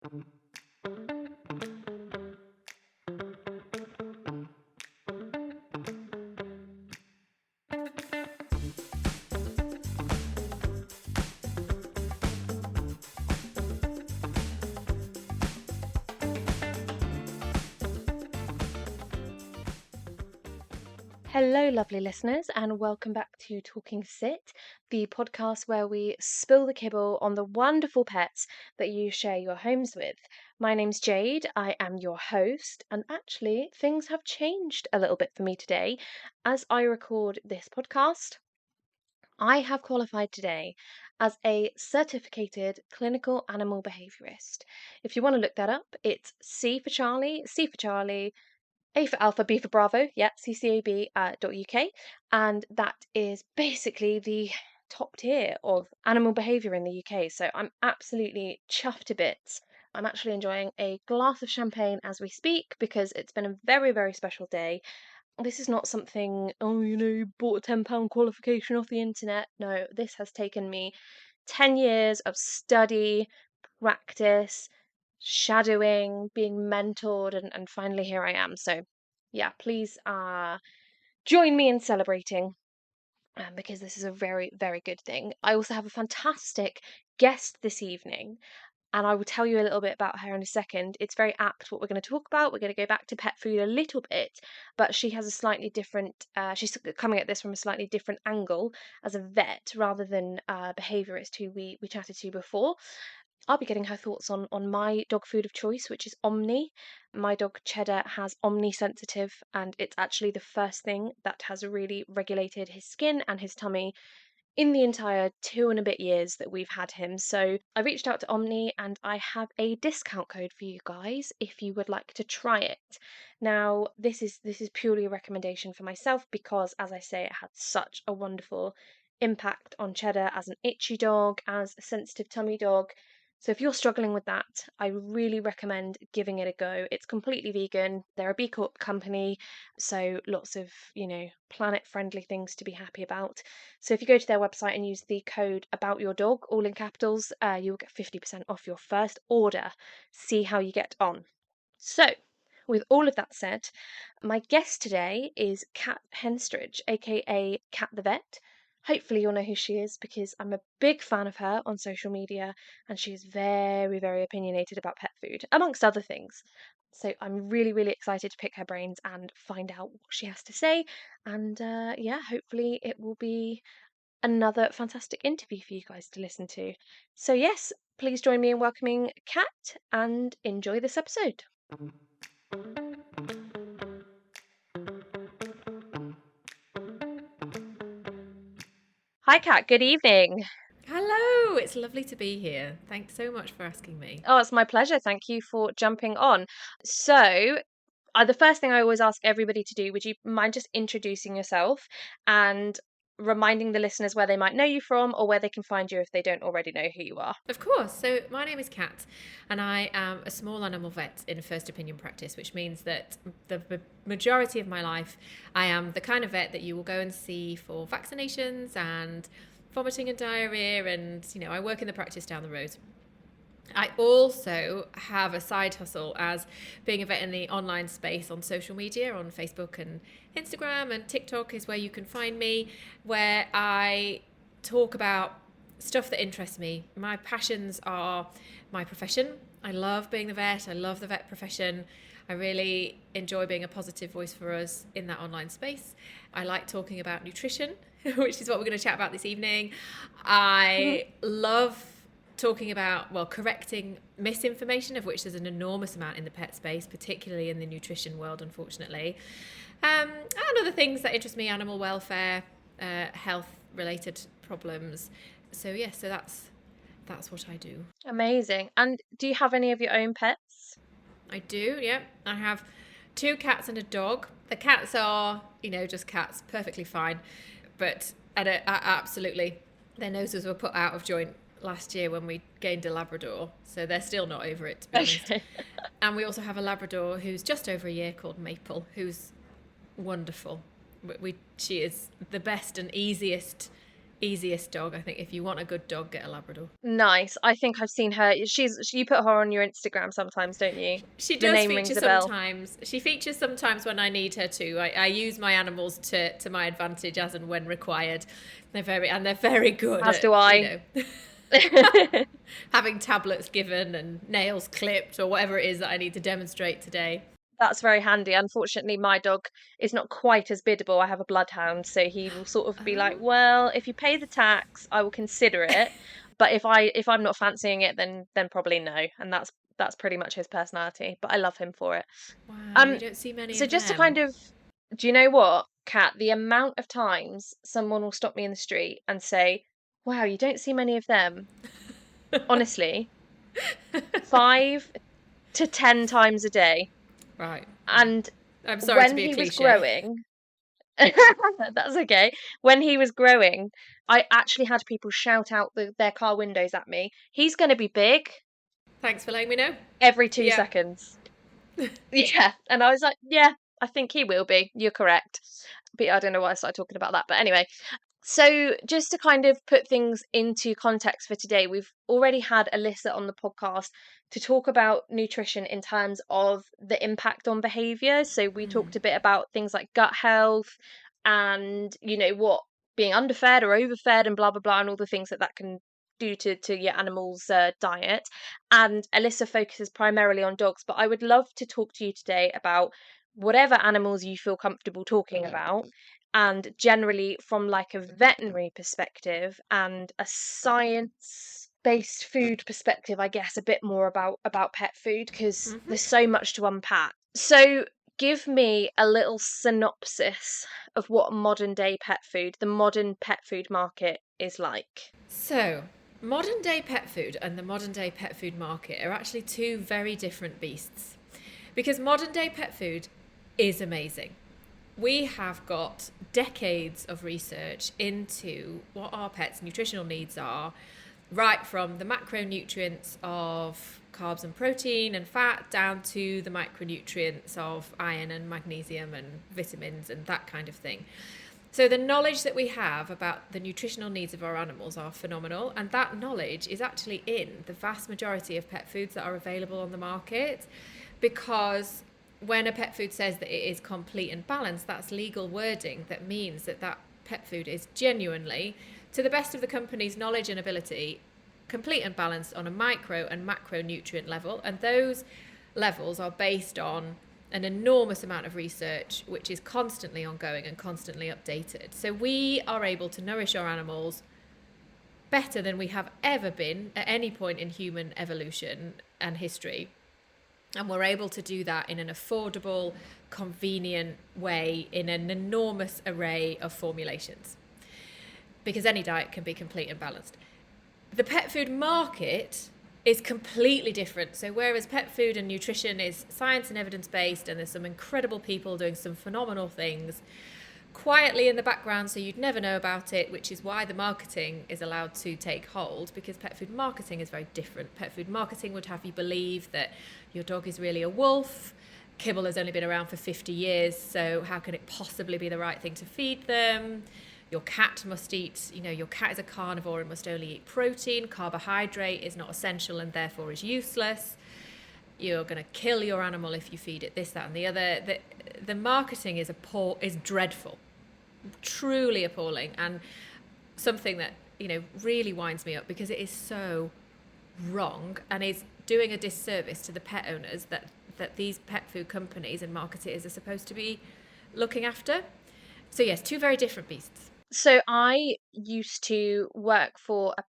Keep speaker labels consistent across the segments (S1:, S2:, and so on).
S1: Hello, lovely listeners, and welcome back to Talking Sit, the podcast where we spill the kibble on the wonderful pets that you share your homes with. My name's Jade, I am your host, and actually, things have changed a little bit for me today. As I record this podcast, I have qualified today as a certificated clinical animal behaviourist. If you want to look that up, it's C for Charlie, A for Alpha, B for Bravo, yeah, CCAB .uk, and that is basically the top tier of animal behaviour in the UK. So I'm absolutely chuffed to bits. I'm actually enjoying a glass of champagne as we speak because it's been a very, very special day. This is not something, oh, bought a £10 qualification off the internet. No, this has taken me 10 years of study, practice, shadowing, being mentored, and finally here I am. So, yeah, please join me in celebrating because this is a very, very good thing. I also have a fantastic guest this evening, and I will tell you a little bit about her in a second. It's very apt what we're going to talk about. We're going to go back to pet food a little bit, but she has a slightly different, she's coming at this from a slightly different angle as a vet rather than behaviourist who we chatted to before. I'll be getting her thoughts on my dog food of choice, which is Omni. My dog Cheddar has Omni sensitive, and it's actually the first thing that has really regulated his skin and his tummy in the entire 2 and a bit years that we've had him. So I reached out to Omni and I have a discount code for you guys if you would like to try it. Now, this is purely a recommendation for myself because, as I say, it had such a wonderful impact on Cheddar as an itchy dog, as a sensitive tummy dog. So if you're struggling with that, I really recommend giving it a go. It's completely vegan. They're a B Corp company, so lots of, planet-friendly things to be happy about. So if you go to their website and use the code about your dog, all in capitals, you'll get 50% off your first order. See how you get on. So, with all of that said, my guest today is Cat Henstridge, aka Cat the Vet. Hopefully, you'll know who she is because I'm a big fan of her on social media and she is very, very opinionated about pet food, amongst other things. So, I'm really, really excited to pick her brains and find out what she has to say. And yeah, hopefully, it will be another fantastic interview for you guys to listen to. So, yes, please join me in welcoming Cat and enjoy this episode. Hi, Kat. Good evening.
S2: Hello, it's lovely to be here. Thanks so much for asking me.
S1: Oh, it's my pleasure. Thank you for jumping on. So, the first thing I always ask everybody to do, would you mind just introducing yourself and reminding the listeners where they might know you from or where they can find you if they don't already know who you are?
S2: Of course. So, my name is Kat, and I am a small animal vet in first opinion practice, which means that the majority of my life, I am the kind of vet that you will go and see for vaccinations and vomiting and diarrhea, and I work in the practice down the road. I also have a side hustle as being a vet in the online space on social media, on Facebook and Instagram, and TikTok is where you can find me, where I talk about stuff that interests me. My passions are my profession. I love being the vet. I love the vet profession. I really enjoy being a positive voice for us in that online space. I like talking about nutrition, which is what we're going to chat about this evening. I love talking about, correcting misinformation, of which there's an enormous amount in the pet space, particularly in the nutrition world, unfortunately. And other things that interest me, animal welfare, health-related problems. So, so that's what I do.
S1: Amazing. And do you have any of your own pets?
S2: I do, yeah. I have 2 cats and a dog. The cats are, just cats, perfectly fine. But absolutely, their noses were put out of joint last year when we gained a Labrador. So they're still not over it, to be honest. And we also have a Labrador who's just over a year called Maple, who's wonderful. She is the best and easiest easiest dog. I think if you want a good dog, get a Labrador.
S1: Nice. I think I've seen her. You put her on your Instagram sometimes, don't you?
S2: She
S1: The
S2: does
S1: name
S2: feature
S1: rings a bell.
S2: sometimes. She features sometimes when I need her to. I use my animals to my advantage as and when required. They're very good
S1: As
S2: at,
S1: do I.
S2: having tablets given and nails clipped or whatever it is that I need to demonstrate today.
S1: That's very handy. Unfortunately, my dog is not quite as biddable. I have a bloodhound, so he will sort of be like,
S2: Oh,
S1: "Well, if you pay the tax, I will consider it, but if I'm not fancying it, then probably no." And that's pretty much his personality. But I love him for it.
S2: wow, you
S1: Um,
S2: don't see many
S1: so
S2: of
S1: just to
S2: them.
S1: kind of, do you know what, Kat? The amount of times someone will stop me in the street and say, "Wow, you don't see many of them." Honestly, 5 to 10 times a day.
S2: Right.
S1: And
S2: I'm sorry to
S1: when
S2: be a
S1: he was
S2: cliche.
S1: growing, that's okay. When he was growing, I actually had people shout out their car windows at me. He's going to be big
S2: Thanks for letting me know.
S1: every two
S2: Yeah.
S1: seconds. Yeah. And I was like, yeah, I think he will be. You're correct. But I don't know why I started talking about that. But anyway, so just to kind of put things into context for today, we've already had Alyssa on the podcast to talk about nutrition in terms of the impact on behavior. So we talked a bit about things like gut health and, what being underfed or overfed and blah, blah, blah, and all the things that can do to your animal's diet. And Alyssa focuses primarily on dogs, but I would love to talk to you today about whatever animals you feel comfortable talking about, and generally from like a veterinary perspective and a science based food perspective, I guess a bit more about pet food, because
S2: Mm-hmm.
S1: there's so much to unpack. So give me a little synopsis of what modern day pet food, the modern pet food market is like.
S2: So, modern day pet food and the modern day pet food market are actually two very different beasts. Because modern day pet food is amazing. We have got decades of research into what our pets' nutritional needs are, right from the macronutrients of carbs and protein and fat down to the micronutrients of iron and magnesium and vitamins and that kind of thing. So the knowledge that we have about the nutritional needs of our animals are phenomenal, and that knowledge is actually in the vast majority of pet foods that are available on the market, because when a pet food says that it is complete and balanced, that's legal wording that means that that pet food is genuinely, to the best of the company's knowledge and ability, complete and balanced on a micro and macronutrient level, and those levels are based on an enormous amount of research which is constantly ongoing and constantly updated. So we are able to nourish our animals better than we have ever been at any point in human evolution and history. And we're able to do that in an affordable, convenient way in an enormous array of formulations. Because any diet can be complete and balanced. The pet food market is completely different. So whereas pet food and nutrition is science and evidence based, and there's some incredible people doing some phenomenal things quietly in the background so you'd never know about it, which is why the marketing is allowed to take hold, because pet food marketing is very different. Pet food marketing would have you believe that your dog is really a wolf. Kibble has only been around for 50 years, so how can it possibly be the right thing to feed them? Your cat must eat, your cat is a carnivore and must only eat protein. Carbohydrate is not essential and therefore is useless. You're going to kill your animal if you feed it this, that, and the other. The marketing is dreadful, truly appalling, and something that really winds me up, because it is so wrong and is doing a disservice to the pet owners that these pet food companies and marketers are supposed to be looking after. So yes, two very different beasts.
S1: So I used to work for a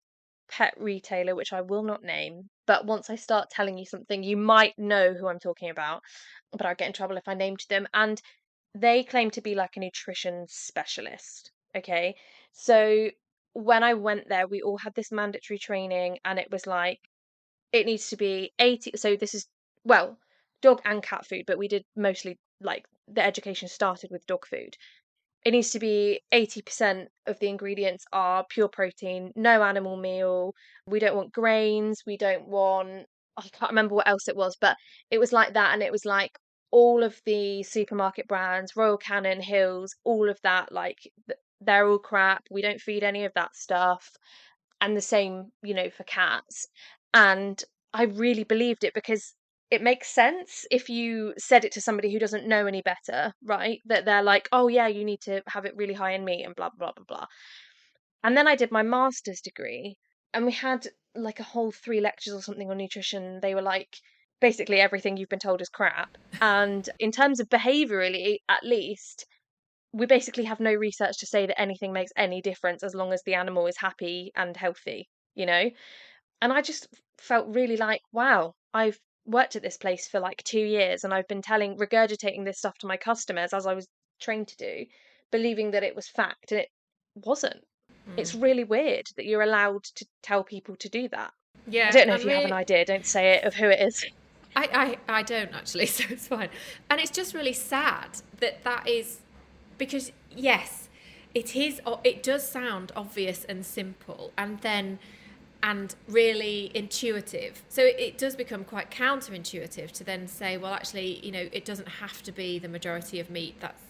S1: pet retailer, which I will not name, but once I start telling you something, you might know who I'm talking about, but I'd get in trouble if I named them. And they claim to be like a nutrition specialist. Okay. So when I went there, we all had this mandatory training, and it was like, it needs to be 80. So this is, well, dog and cat food, but we did mostly like the education started with dog food. It needs to be 80% of the ingredients are pure protein, no animal meal. We don't want grains. We don't want, I can't remember what else it was, but it was like that. And it was like all of the supermarket brands, Royal Canin, Hills, all of that, like they're all crap, we don't feed any of that stuff. And the same, for cats. And I really believed it because it makes sense if you said it to somebody who doesn't know any better, right? That they're like, oh yeah, you need to have it really high in meat and blah blah blah blah. And then I did my master's degree, and we had like a whole 3 lectures or something on nutrition. They were like, basically everything you've been told is crap. And in terms of behaviourally, at least, we basically have no research to say that anything makes any difference as long as the animal is happy and healthy, you know? And I just felt really like, wow, I've worked at this place for like 2 years and I've been regurgitating this stuff to my customers as I was trained to do, believing that it was fact, and it wasn't. It's really weird that you're allowed to tell people to do that. I
S2: Yeah,
S1: don't know if
S2: and
S1: you have an
S2: really,
S1: idea, don't say it, of who it is.
S2: I don't actually, so it's fine. And it's just really sad that is because yes, it does sound obvious and simple, and really intuitive. So it does become quite counterintuitive to then say, well, actually, it doesn't have to be the majority of meat. That's,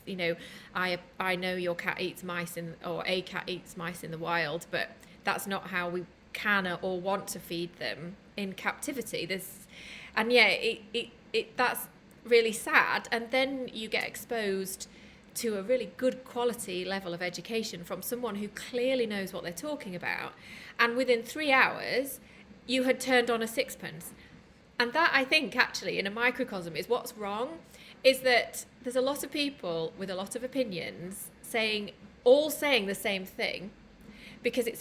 S2: I know your cat eats mice or a cat eats mice in the wild, but that's not how we can or want to feed them in captivity. And yeah, that's really sad. And then you get exposed to a really good quality level of education from someone who clearly knows what they're talking about. And within 3 hours, you had turned on a sixpence. And that, I think, actually, in a microcosm, is what's wrong, is that there's a lot of people with a lot of opinions all saying the same thing, because it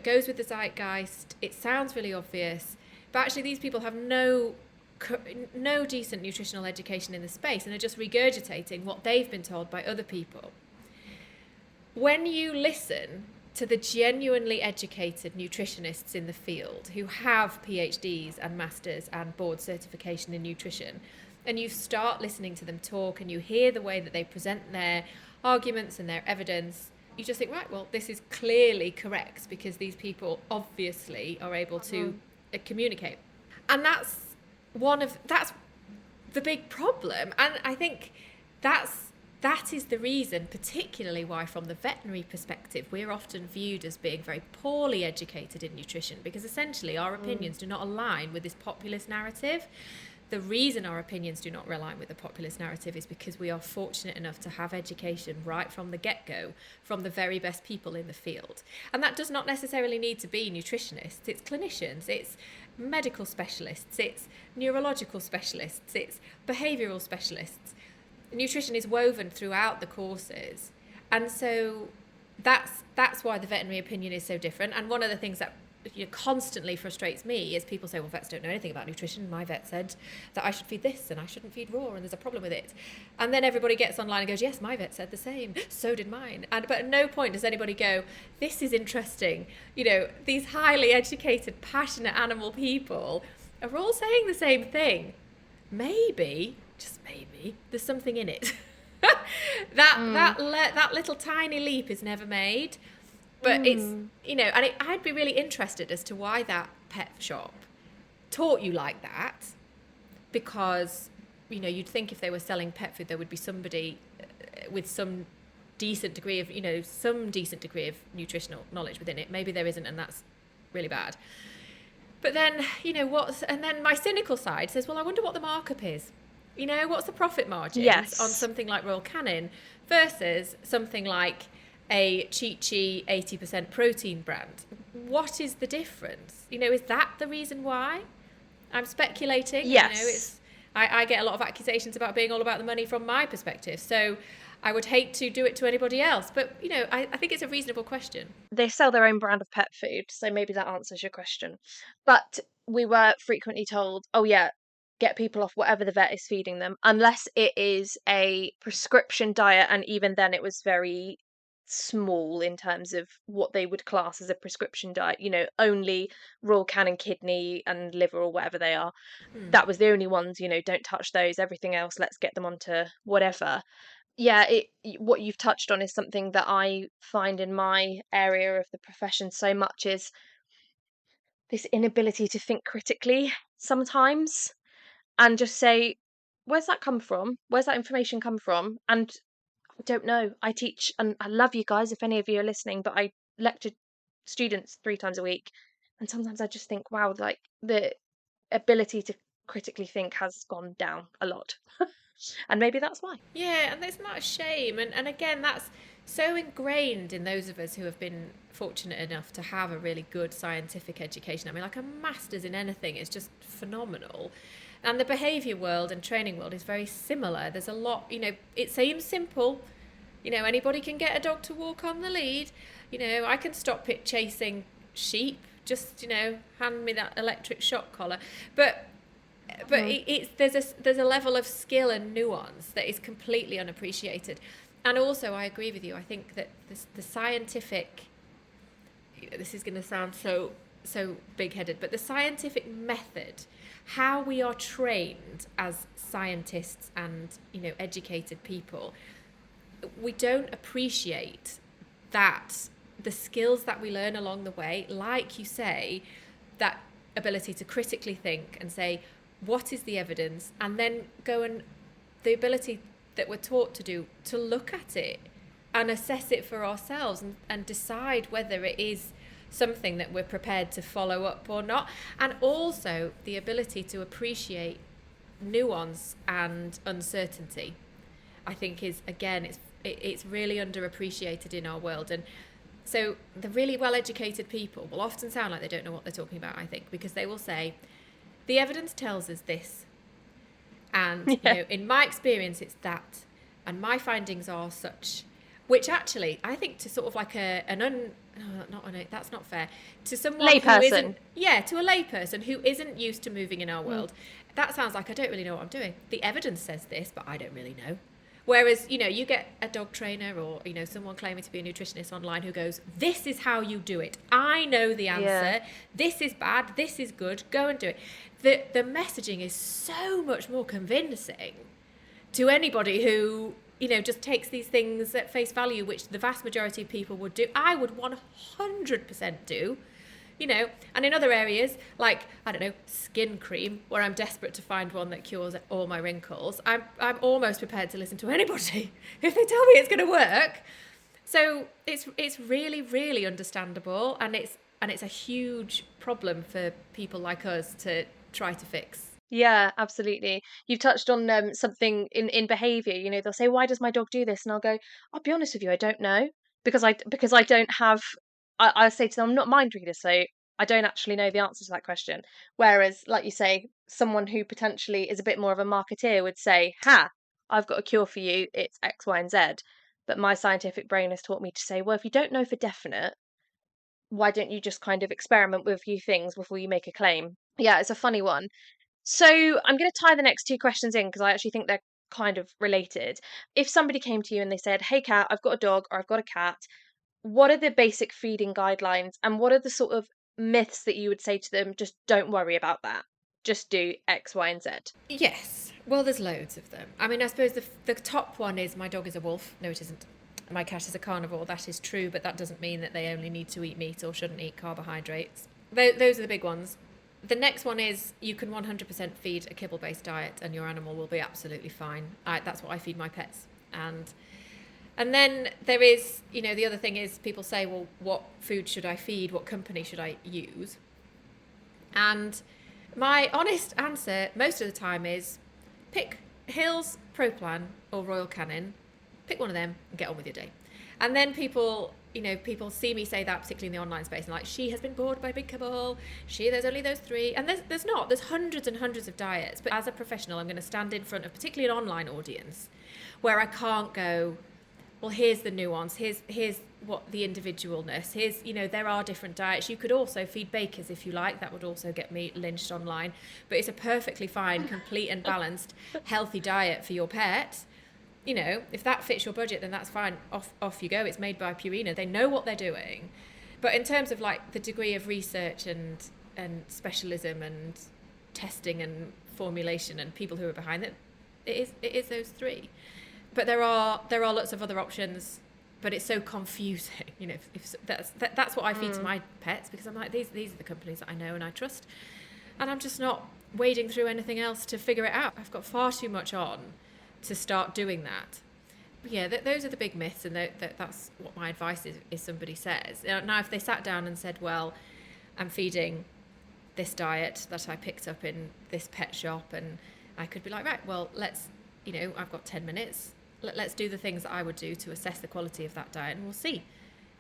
S2: goes with the zeitgeist, it sounds really obvious, but actually these people have no decent nutritional education in the space and are just regurgitating what they've been told by other people. When you listen to the genuinely educated nutritionists in the field who have PhDs and masters and board certification in nutrition, and you start listening to them talk and you hear the way that they present their arguments and their evidence, you just think, right, well, this is clearly correct because these people obviously are able to communicate. And that's the big problem. And I think that is the reason, particularly why from the veterinary perspective, we're often viewed as being very poorly educated in nutrition, because essentially our opinions do not align with this populist narrative. The reason our opinions do not align with the populist narrative is because we are fortunate enough to have education right from the get-go from the very best people in the field. And that does not necessarily need to be nutritionists. It's clinicians, it's medical specialists, it's neurological specialists, it's behavioural specialists. Nutrition is woven throughout the courses. And so that's why the veterinary opinion is so different. And one of the things that constantly frustrates me is people say, well, vets don't know anything about nutrition. My vet said that I should feed this and I shouldn't feed raw, and there's a problem with it. And then everybody gets online and goes, yes, my vet said the same, so did mine. But at no point does anybody go, this is interesting. These highly educated, passionate animal people are all saying the same thing. Maybe, just maybe, there's something in it. that little tiny leap is never made. But it's, and I'd be really interested as to why that pet shop taught you like that, because, you'd think if they were selling pet food, there would be somebody with some decent degree of nutritional knowledge within it. Maybe there isn't, and that's really bad. But then, and then my cynical side says, well, I wonder what the markup is. What's the profit margins on something like Royal Canin versus something like a Chi-Chi 80% protein brand? What is the difference? Is that the reason why? I'm speculating.
S1: Yes.
S2: I get a lot of accusations about being all about the money from my perspective. So I would hate to do it to anybody else. But, I think it's a reasonable question.
S1: They sell their own brand of pet food, so maybe that answers your question. But we were frequently told, oh yeah, get people off whatever the vet is feeding them, unless it is a prescription diet, and even then it was very small in terms of what they would class as a prescription diet, only raw Canin kidney and liver or whatever they are. That was the only ones, don't touch those, everything else, let's get them onto whatever. Yeah, what you've touched on is something that I find in my area of the profession so much, is this inability to think critically sometimes and just say, where's that come from? Where's that information come from? And don't know. I teach, and I love you guys if any of you are listening, but I lecture students 3 times a week, and sometimes I just think, wow, like the ability to critically think has gone down a lot, and maybe that's why.
S2: Yeah, and it's not a shame. And again, that's so ingrained in those of us who have been fortunate enough to have a really good scientific education. I mean, like a master's in anything is just phenomenal. And the behaviour world and training world is very similar. There's a lot, it seems simple. Anybody can get a dog to walk on the lead. I can stop it chasing sheep. Just, hand me that electric shock collar. But there's a level of skill and nuance that is completely unappreciated. And also, I agree with you. I think that the scientific, this is going to sound so big-headed, but the scientific method, how we are trained as scientists and educated people, we don't appreciate that the skills that we learn along the way, like you say, that ability to critically think and say, what is the evidence, and then go and the ability that we're taught to do, to look at it and assess it for ourselves and decide whether it is something that we're prepared to follow up or not. And also the ability to appreciate nuance and uncertainty, I think is, again, it's really underappreciated in our world. And so the really well-educated people will often sound like they don't know what they're talking about, I think, because they will say, the evidence tells us this, and in my experience it's that, and my findings are such, which actually I think to sort of like that's not fair, to someone who isn't, to a layperson who isn't used to moving in our world, that sounds like I don't really know what I'm doing. The evidence says this, but I don't really know. Whereas, you get a dog trainer or, someone claiming to be a nutritionist online who goes, this is how you do it. I know the answer. Yeah. This is bad. This is good. Go and do it. The messaging is so much more convincing to anybody who, just takes these things at face value, which the vast majority of people would do. I would 100% do. And in other areas, like, I don't know, skin cream, where I'm desperate to find one that cures all my wrinkles, I'm almost prepared to listen to anybody if they tell me it's going to work. So it's really, really understandable, and it's a huge problem for people like us to try to fix.
S1: Yeah, absolutely. You've touched on something in behaviour. They'll say, "Why does my dog do this?" And I'll go, "I'll be honest with you, I don't know, because I don't have." I say to them, "I'm not a mind reader, so I don't actually know the answer to that question." Whereas, like you say, someone who potentially is a bit more of a marketeer would say, "Ha, I've got a cure for you. It's X, Y, and Z." But my scientific brain has taught me to say, "Well, if you don't know for definite, why don't you just kind of experiment with a few things before you make a claim?" Yeah, it's a funny one. So I'm going to tie the next two questions in because I actually think they're kind of related. If somebody came to you and they said, "Hey, Cat, I've got a dog or I've got a cat," what are the basic feeding guidelines and what are the sort of myths that you would say to them? Just don't worry about that. Just do X, Y, and Z.
S2: Yes. Well, there's loads of them. I mean, I suppose the top one is my dog is a wolf. No, it isn't. My cat is a carnivore. That is true, but that doesn't mean that they only need to eat meat or shouldn't eat carbohydrates. Those are the big ones. The next one is you can 100% feed a kibble-based diet and your animal will be absolutely fine. That's what I feed my pets. And then there is, the other thing is people say, well, what food should I feed? What company should I use? And my honest answer most of the time is pick Hill's Pro Plan or Royal Canin. Pick one of them and get on with your day. And then people see me say that, particularly in the online space, and like, she has been bored by Big Kibble. There's only those three. And there's hundreds and hundreds of diets. But as a professional, I'm going to stand in front of particularly an online audience where I can't go, well, here's the nuance. Here's what the individualness. There are different diets. You could also feed bakers if you like. That would also get me lynched online. But it's a perfectly fine, complete and balanced, healthy diet for your pet. If that fits your budget, then that's fine. Off you go. It's made by Purina. They know what they're doing. But in terms of like the degree of research and specialism and testing and formulation and people who are behind it, it is those three. But there are lots of other options. But it's so confusing. If that's what I feed to my pets, because I'm like, these are the companies that I know and I trust, and I'm just not wading through anything else to figure it out. I've got far too much on to start doing that. Yeah, those are the big myths, and that's what my advice is somebody says. Now, if they sat down and said, well, I'm feeding this diet that I picked up in this pet shop, and I could be like, right, well, I've got 10 minutes. Let's do the things that I would do to assess the quality of that diet, and we'll see.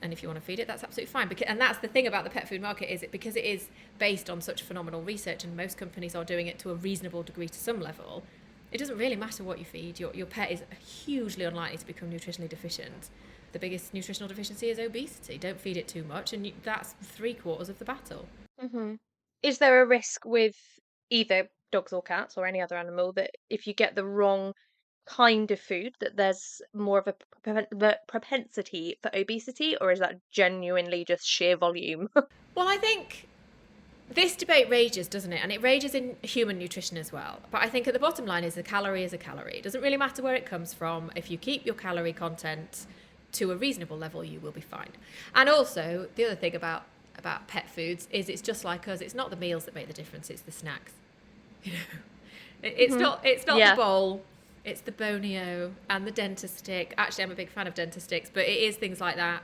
S2: And if you want to feed it, that's absolutely fine. And that's the thing about the pet food market, is it because it is based on such phenomenal research, and most companies are doing it to a reasonable degree to some level. It doesn't really matter what you feed. Your pet is hugely unlikely to become nutritionally deficient. The biggest nutritional deficiency is obesity. Don't feed it too much, and that's 3/4 of the battle.
S1: Hmm. Is there a risk with either dogs or cats or any other animal that if you get the wrong kind of food, that there's more of a propensity for obesity, or is that genuinely just sheer volume?
S2: Well, I think this debate rages, doesn't it? And it rages in human nutrition as well. But I think at the bottom line is a calorie is a calorie. It doesn't really matter where it comes from. If you keep your calorie content to a reasonable level, you will be fine. And also, the other thing about pet foods is it's just like us. It's not the meals that make the difference. It's the snacks. You know, it's
S1: Mhm.
S2: not
S1: Yeah.
S2: the bowl. It's the bonio and the dentist stick. Actually, I'm a big fan of dentist sticks, but it is things like that.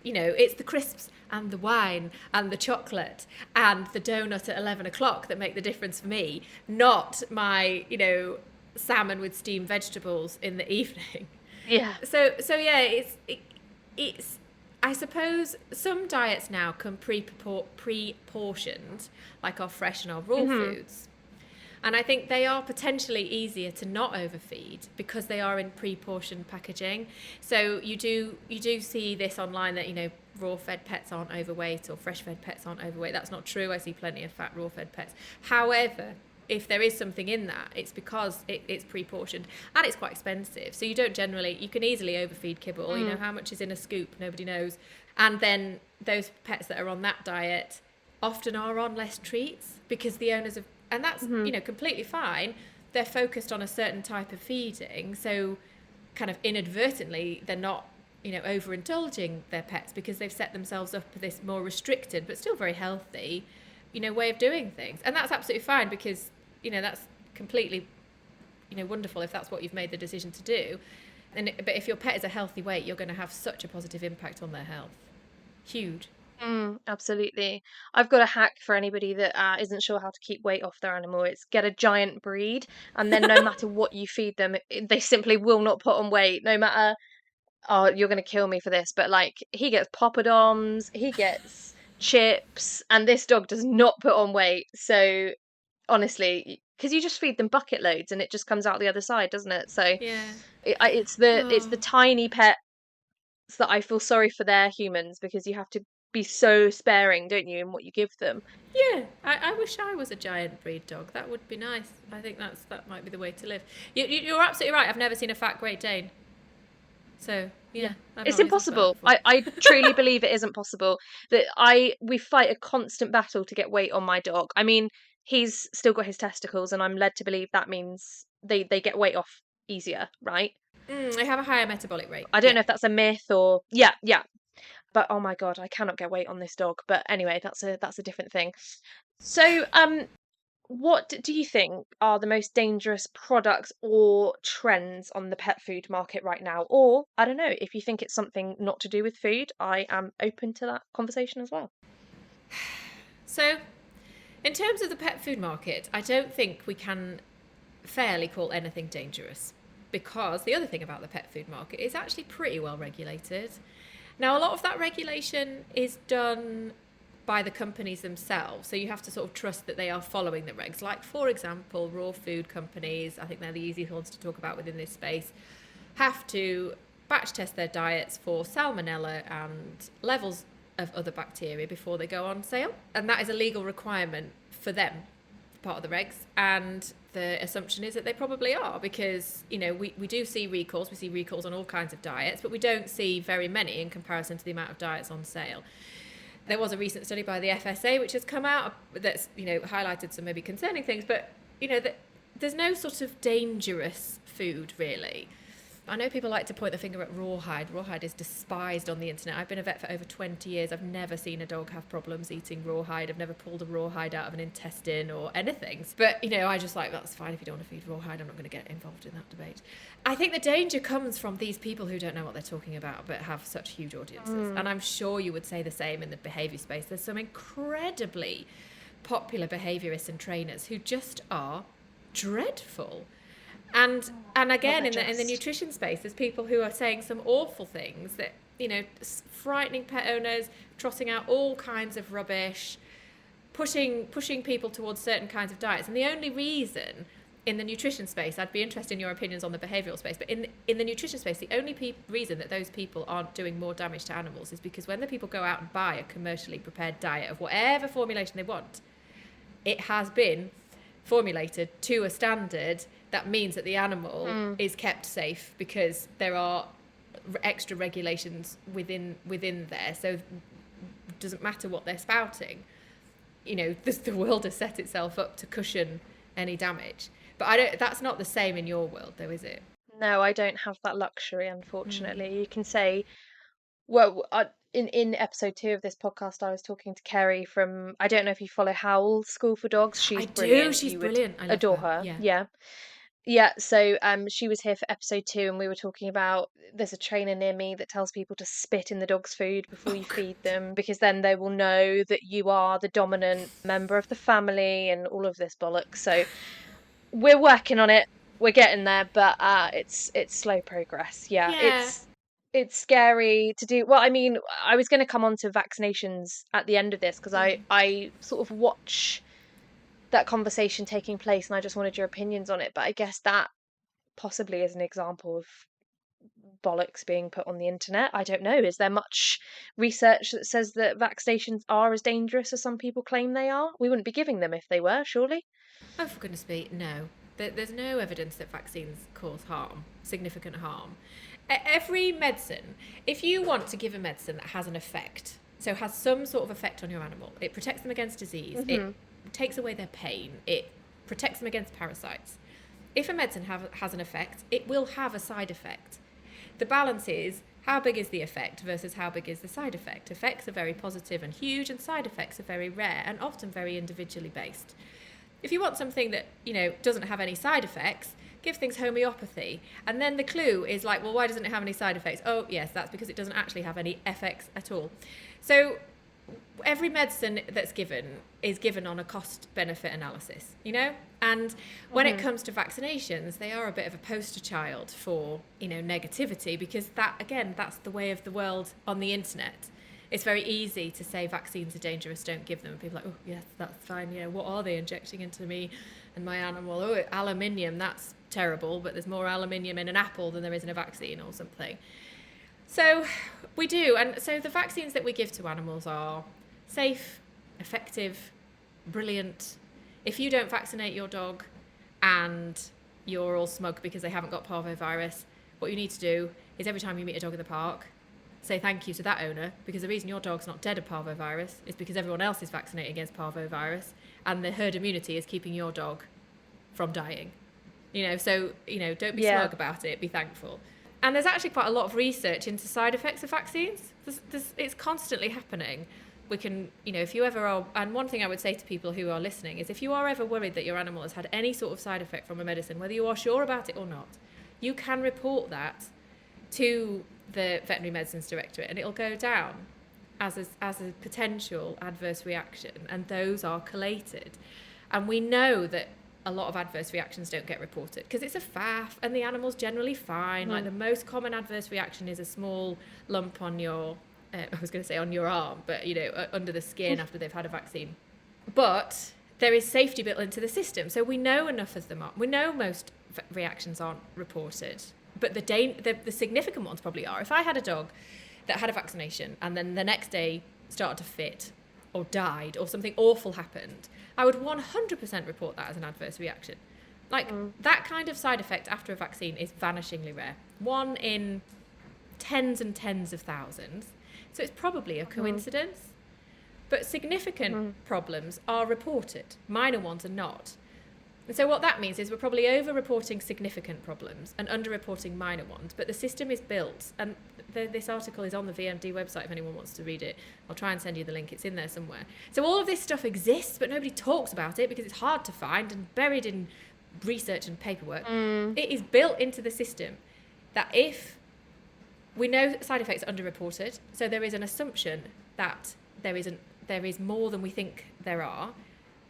S2: It's the crisps and the wine and the chocolate and the donut at 11 o'clock that make the difference for me, not my, salmon with steamed vegetables in the evening.
S1: Yeah.
S2: So yeah, it's I suppose some diets now come pre-portioned, like our fresh and our raw
S1: Mhm.
S2: foods. And I think they are potentially easier to not overfeed because they are in pre-portioned packaging. So you do see this online that, raw fed pets aren't overweight or fresh fed pets aren't overweight. That's not true. I see plenty of fat raw fed pets. However, if there is something in that, it's because it's pre-portioned and it's quite expensive. So you can easily overfeed kibble.
S1: Mm.
S2: How much is in a scoop? Nobody knows. And then those pets that are on that diet often are on less treats because the owners have, and that's,
S1: Mhm.
S2: completely fine. They're focused on a certain type of feeding. So kind of inadvertently, they're not, overindulging their pets because they've set themselves up for this more restricted, but still very healthy, way of doing things. And that's absolutely fine because, that's completely, wonderful if that's what you've made the decision to do. But if your pet is a healthy weight, you're going to have such a positive impact on their health. Huge.
S1: Absolutely. I've got a hack for anybody that isn't sure how to keep weight off their animal. It's get a giant breed, and then no matter what you feed them, they simply will not put on weight. No matter, oh, you're going to kill me for this, but like he gets poppadoms, he gets chips, and this dog does not put on weight. So honestly, because you just feed them bucket loads, and it just comes out the other side, doesn't it? So
S2: Yeah.
S1: it's the
S2: Oh.
S1: tiny pets that I feel sorry for their humans because you have to be so sparing, don't you, in what you give them.
S2: Yeah, I wish I was a giant breed dog. That would be nice. I think that might be the way to live. You're absolutely right. I've never seen a fat Great Dane. So,
S1: Yeah.
S2: yeah, I've
S1: It's
S2: not really thought about that
S1: impossible.
S2: before.
S1: I truly believe it isn't possible. That we fight a constant battle to get weight on my dog. I mean, he's still got his testicles, and I'm led to believe that means they get weight off easier, right?
S2: They have a higher metabolic rate.
S1: I don't
S2: Yeah.
S1: know if that's a myth or yeah, yeah. But oh my god, I cannot get weight on this dog. But anyway, that's a different thing. So, what do you think are the most dangerous products or trends on the pet food market right now? Or, I don't know, if you think it's something not to do with food, I am open to that conversation as well.
S2: So, in terms of the pet food market, I don't think we can fairly call anything dangerous because the other thing about the pet food market is actually pretty well regulated. Now, a lot of that regulation is done by the companies themselves, so you have to sort of trust that they are following the regs. Like, for example, raw food companies, I think they're the easiest ones to talk about within this space, have to batch test their diets for salmonella and levels of other bacteria before they go on sale. And that is a legal requirement for them, part of the regs. And the assumption is that they probably are because, we do see recalls. We see recalls on all kinds of diets, but we don't see very many in comparison to the amount of diets on sale. There was a recent study by the FSA which has come out that's, highlighted some maybe concerning things, but, there's no sort of dangerous food really. I know people like to point the finger at rawhide. Rawhide is despised on the internet. I've been a vet for over 20 years. I've never seen a dog have problems eating rawhide. I've never pulled a rawhide out of an intestine or anything. But, I just like, that's fine if you don't want to feed rawhide. I'm not going to get involved in that debate. I think the danger comes from these people who don't know what they're talking about but have such huge audiences. And I'm sure you would say the same in the behaviour space. There's some incredibly popular behaviourists and trainers who just are dreadful. And again, in the nutrition space, there's people who are saying some awful things that, frightening pet owners, trotting out all kinds of rubbish, pushing people towards certain kinds of diets. And the only reason in the nutrition space, I'd be interested in your opinions on the behavioural space, but in the nutrition space, the only reason that those people aren't doing more damage to animals is because when the people go out and buy a commercially prepared diet of whatever formulation they want, it has been formulated to a standard that means that the animal is kept safe because there are extra regulations within there. So it doesn't matter what they're spouting. The world has set itself up to cushion any damage. But that's not the same in your world, though, is it?
S1: No, I don't have that luxury, unfortunately. You can say, well, in episode 2 of this podcast, I was talking to Kerry from, I don't know if you follow Howl School for Dogs. She's brilliant.
S2: She's brilliant. I love
S1: adore her. Yeah. So she was here for episode 2, and we were talking about, there's a trainer near me that tells people to spit in the dog's food before you feed them, because then they will know that you are the dominant member of the family and all of this bollocks. So we're working on it. We're getting there, but it's slow progress. It's scary to do. Well, I mean, I was going to come on to vaccinations at the end of this because I sort of watch that conversation taking place and I just wanted your opinions on it. But I guess that possibly is an example of bollocks being put on the internet. I don't know. Is there much research that says that vaccinations are as dangerous as some people claim they are? We wouldn't be giving them if they were, surely?
S2: Oh, for goodness sake, no. There's no evidence that vaccines cause harm, significant harm. Every medicine, if you want to give a medicine that has an effect, so has some sort of effect on your animal, it protects them against disease, it takes away their pain, it protects them against parasites. If a medicine has an effect, it will have a side effect. The balance is, how big is the effect versus how big is the side effect? Effects are very positive and huge, and side effects are very rare and often very individually based. If you want something that, doesn't have any side effects, give things homeopathy. And then the clue is like, well, why doesn't it have any side effects? Oh, yes, that's because it doesn't actually have any effects at all. So every medicine that's given is given on a cost-benefit analysis, And when it comes to vaccinations, they are a bit of a poster child for, negativity, because that's the way of the world on the internet. It's very easy to say vaccines are dangerous, don't give them. And people are like, oh, yes, that's fine. What are they injecting into me and my animal? Oh, aluminium, that's terrible, but there's more aluminium in an apple than there is in a vaccine or something. So we do. And so the vaccines that we give to animals are safe, effective, brilliant. If you don't vaccinate your dog and you're all smug because they haven't got parvovirus, what you need to do is every time you meet a dog in the park, say thank you to that owner, because the reason your dog's not dead of parvovirus is because everyone else is vaccinated against parvovirus, and the herd immunity is keeping your dog from dying. So don't be smug about it, be thankful. And there's actually quite a lot of research into side effects of vaccines. It's constantly happening. We can, if you ever are, and one thing I would say to people who are listening is, if you are ever worried that your animal has had any sort of side effect from a medicine, whether you are sure about it or not, you can report that to the Veterinary Medicines Directorate, and it'll go down as a potential adverse reaction, and those are collated. And we know that a lot of adverse reactions don't get reported because it's a faff and the animal's generally fine. Like the most common adverse reaction is a small lump on your I was going to say on your arm, but under the skin after they've had a vaccine. But there is safety built into the system, so we know enough of them are. We know most reactions aren't reported. But the significant ones probably are. If I had a dog that had a vaccination and then the next day started to fit or died or something awful happened, I would 100% report that as an adverse reaction. That kind of side effect after a vaccine is vanishingly rare. 1 in tens and tens of thousands. So it's probably a coincidence. But significant problems are reported. Minor ones are not. And so what that means is we're probably over-reporting significant problems and under-reporting minor ones, but the system is built, and this article is on the VMD website if anyone wants to read it. I'll try and send you the link, it's in there somewhere. So all of this stuff exists, but nobody talks about it because it's hard to find and buried in research and paperwork. It is built into the system that if we know side effects are underreported, so there is an assumption that there is more than we think there are,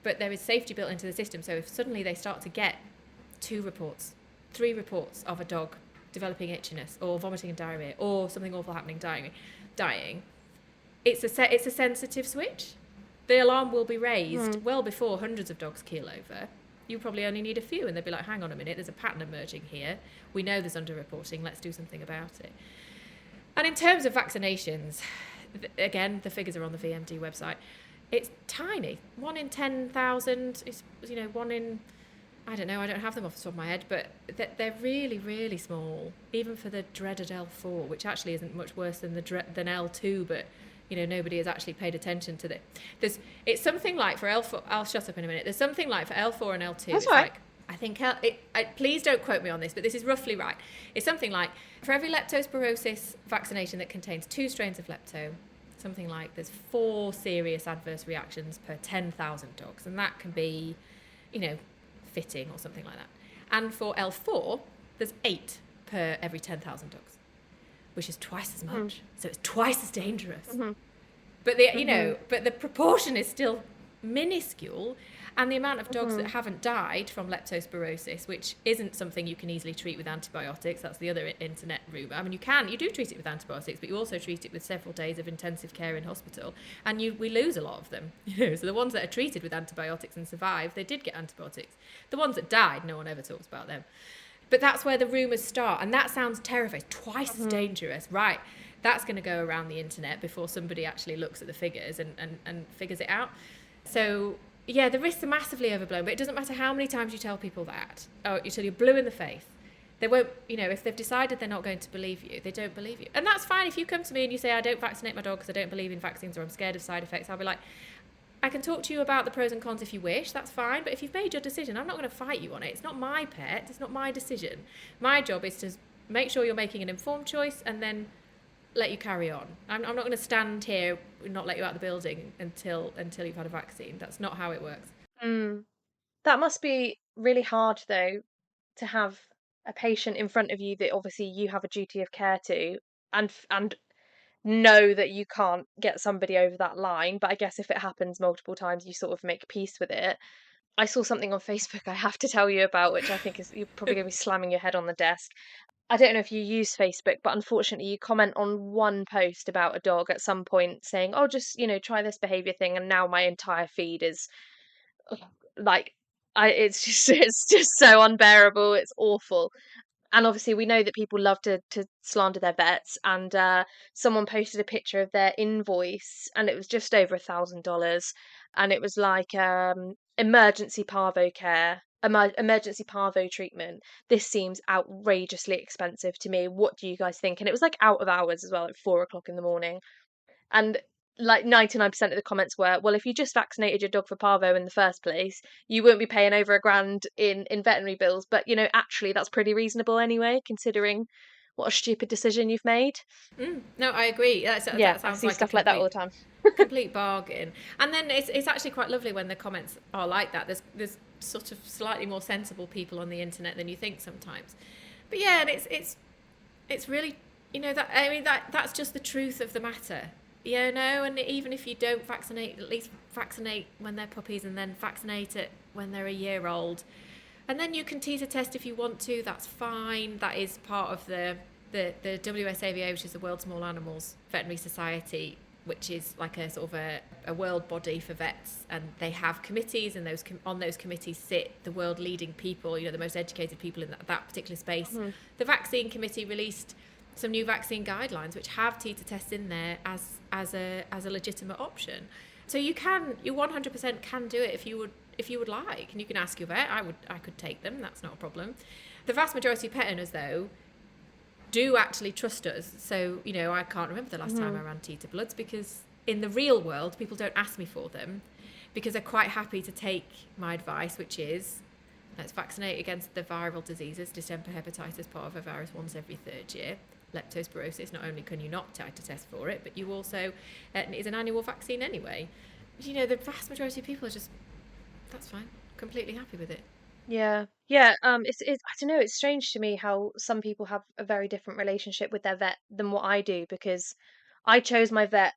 S2: but there is safety built into the system. So if suddenly they start to get 2 reports, 3 reports of a dog developing itchiness or vomiting and diarrhea or something awful happening, dying, it's a sensitive switch. The alarm will be raised well before hundreds of dogs keel over. You probably only need a few, and they'll be like, hang on a minute, there's a pattern emerging here. We know there's underreporting, let's do something about it. And in terms of vaccinations, again, the figures are on the VMD website. It's tiny. 1 in 10,000 is, one in, I don't know, I don't have them off the top of my head, but they're really, really small, even for the dreaded L4, which actually isn't much worse than than L2, but, nobody has actually paid attention to it. It's something like for L4, I'll shut up in a minute, there's something like for L4 and L2,
S1: That's
S2: it's
S1: right.
S2: like, I think, please don't quote me on this, but this is roughly right. It's something like, for every leptospirosis vaccination that contains 2 strains of lepto, something like there's 4 serious adverse reactions per 10,000 dogs, and that can be, fitting or something like that. And for L4, there's 8 per every 10,000 dogs, which is twice as much. So it's twice as dangerous. But but the proportion is still minuscule, and the amount of dogs that haven't died from leptospirosis, which isn't something you can easily treat with antibiotics, that's the other internet rumour. I mean, you do treat it with antibiotics, but you also treat it with several days of intensive care in hospital, and we lose a lot of them. So the ones that are treated with antibiotics and survive, they did get antibiotics. The ones that died, no one ever talks about them. But that's where the rumours start, and that sounds terrifying, twice as dangerous, right? That's going to go around the internet before somebody actually looks at the figures and figures it out. So, yeah, the risks are massively overblown, but it doesn't matter how many times you tell people that, until you're blue in the face. They won't, if they've decided they're not going to believe you, they don't believe you. And that's fine. If you come to me and you say, I don't vaccinate my dog because I don't believe in vaccines or I'm scared of side effects, I'll be like, I can talk to you about the pros and cons if you wish, that's fine. But if you've made your decision, I'm not going to fight you on it. It's not my pet. It's not my decision. My job is to make sure you're making an informed choice and then let you carry on. I'm not going to stand here and not let you out of the building until you've had a vaccine. That's not how it works.
S1: That must be really hard, though, to have a patient in front of you that obviously you have a duty of care to, and know that you can't get somebody over that line. But I guess if it happens multiple times, you sort of make peace with it. I saw something on Facebook I have to tell you about, which I think is you're probably going to be slamming your head on the desk. I don't know if you use Facebook, but unfortunately, you comment on one post about a dog at some point saying, "Oh, just try this behaviour thing," and now my entire feed is like, it's just it's just so unbearable. It's awful. And obviously, we know that people love to slander their vets. And someone posted a picture of their invoice, and it was just over $1,000, and it was like emergency parvo care, emergency parvo treatment. This seems outrageously expensive to me. What do you guys think? And it was like out of hours as well, at 4 o'clock in the morning. And like 99% of the comments were, well, if you just vaccinated your dog for parvo in the first place, you wouldn't be paying over $1,000 in veterinary bills. But actually, that's pretty reasonable anyway, considering what a stupid decision you've made.
S2: No, I agree. That
S1: I
S2: sounds
S1: see
S2: like
S1: stuff like that all the time.
S2: complete bargain. And then it's actually quite lovely when the comments are like that. There's sort of slightly more sensible people on the internet than you think sometimes. But yeah, and it's really that's just the truth of the matter. And even if you don't vaccinate, at least vaccinate when they're puppies and then vaccinate it when they're a year old. And then you can teeter test if you want to, that's fine. That is part of the WSAVA, which is the World Small Animals Veterinary Society, which is like a sort of a world body for vets. And they have committees, and on those committees sit the world leading people, the most educated people in that particular space. Mm-hmm. The vaccine committee released some new vaccine guidelines which have teeter tests in there as a legitimate option. So you 100% can do it if you would like, and you can ask your vet. I could take them, that's not a problem. The vast majority of pet owners though do actually trust us. So I can't remember the last time I ran teeter bloods, because in the real world people don't ask me for them, because they're quite happy to take my advice, which is Let's vaccinate against the viral diseases, distemper, hepatitis, parvovirus once every third year. Leptospirosis, not only can you not titer test for it, but you also, it's an annual vaccine anyway. The vast majority of people are just, that's fine, completely happy with it.
S1: Yeah. It's I don't know, it's strange to me how some people have a very different relationship with their vet than what I do, because I chose my vet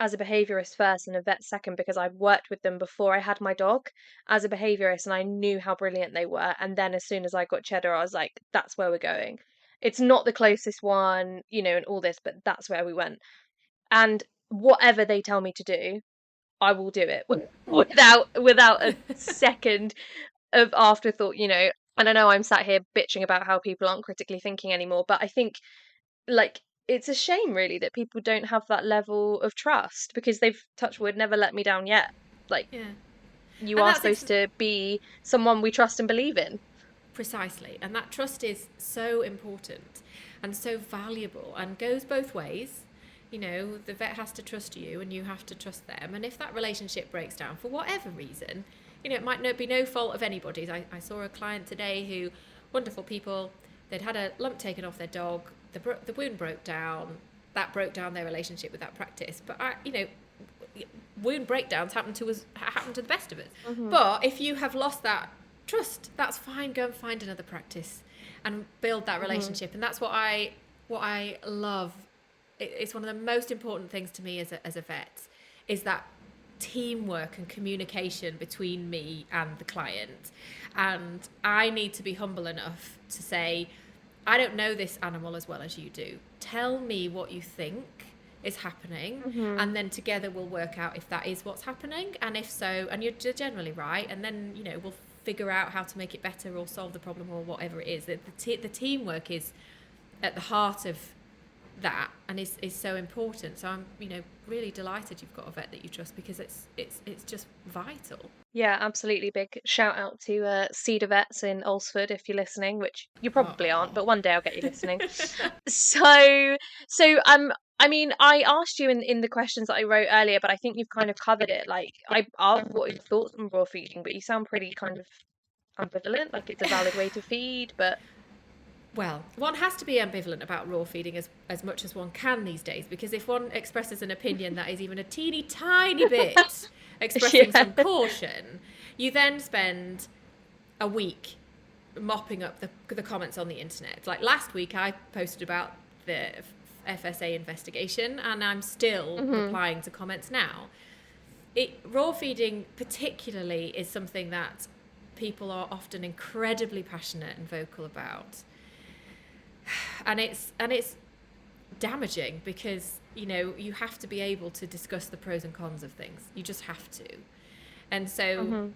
S1: as a behaviourist first and a vet second because I'd worked with them before I had my dog as a behaviourist, and I knew how brilliant they were. And then as soon as I got Cheddar, I was like, that's where we're going. It's not the closest one, and all this, but that's where we went. And whatever they tell me to do, I will do it without a second of afterthought. And I know I'm sat here bitching about how people aren't critically thinking anymore, but I think, like, it's a shame really that people don't have that level of trust, because they've, touch wood, never let me down yet. Like,
S2: Yeah.
S1: you
S2: And
S1: are
S2: that's
S1: supposed to be someone we trust and believe in.
S2: precisely. And that trust is so important and so valuable and goes both ways. The vet has to trust you and you have to trust them. And if that relationship breaks down for whatever reason, it might not be no fault of anybody's. I saw a client today who, wonderful people, they'd had a lump taken off their dog, the wound broke down, that broke down their relationship with that practice. But wound breakdowns happen to the best of us.
S1: Mm-hmm.
S2: But if you have lost that trust, that's fine. Go and find another practice and build that relationship. Mm-hmm. And that's what I love. It's one of the most important things to me as a vet, is that teamwork and communication between me and the client. And I need to be humble enough to say, I don't know this animal as well as you do. Tell me what you think is happening,
S1: Mm-hmm.
S2: and then together we'll work out if that is what's happening, and if so, and you're generally right, and then we'll figure out how to make it better or solve the problem or whatever it is. The teamwork is at the heart of that, and is so important. So I'm really delighted you've got a vet that you trust, because it's just vital.
S1: Yeah, absolutely. Big shout out to Cedar Vets in Alresford if you're listening, which you probably aren't, but one day I'll get you listening. So I mean, I asked you in the questions that I wrote earlier, but I think you've kind of covered it. Like, I asked what your thoughts on raw feeding, but you sound pretty kind of ambivalent, like it's a valid way to feed, but
S2: well, one has to be ambivalent about raw feeding as much as one can these days, because if one expresses an opinion that is even a teeny tiny bit expressing some caution, you then spend a week mopping up the comments on the internet. Like last week, I posted about the FSA investigation, and I'm still replying to comments now. Raw feeding particularly is something that people are often incredibly passionate and vocal about. And it's damaging, because you have to be able to discuss the pros and cons of things. You just have to. And so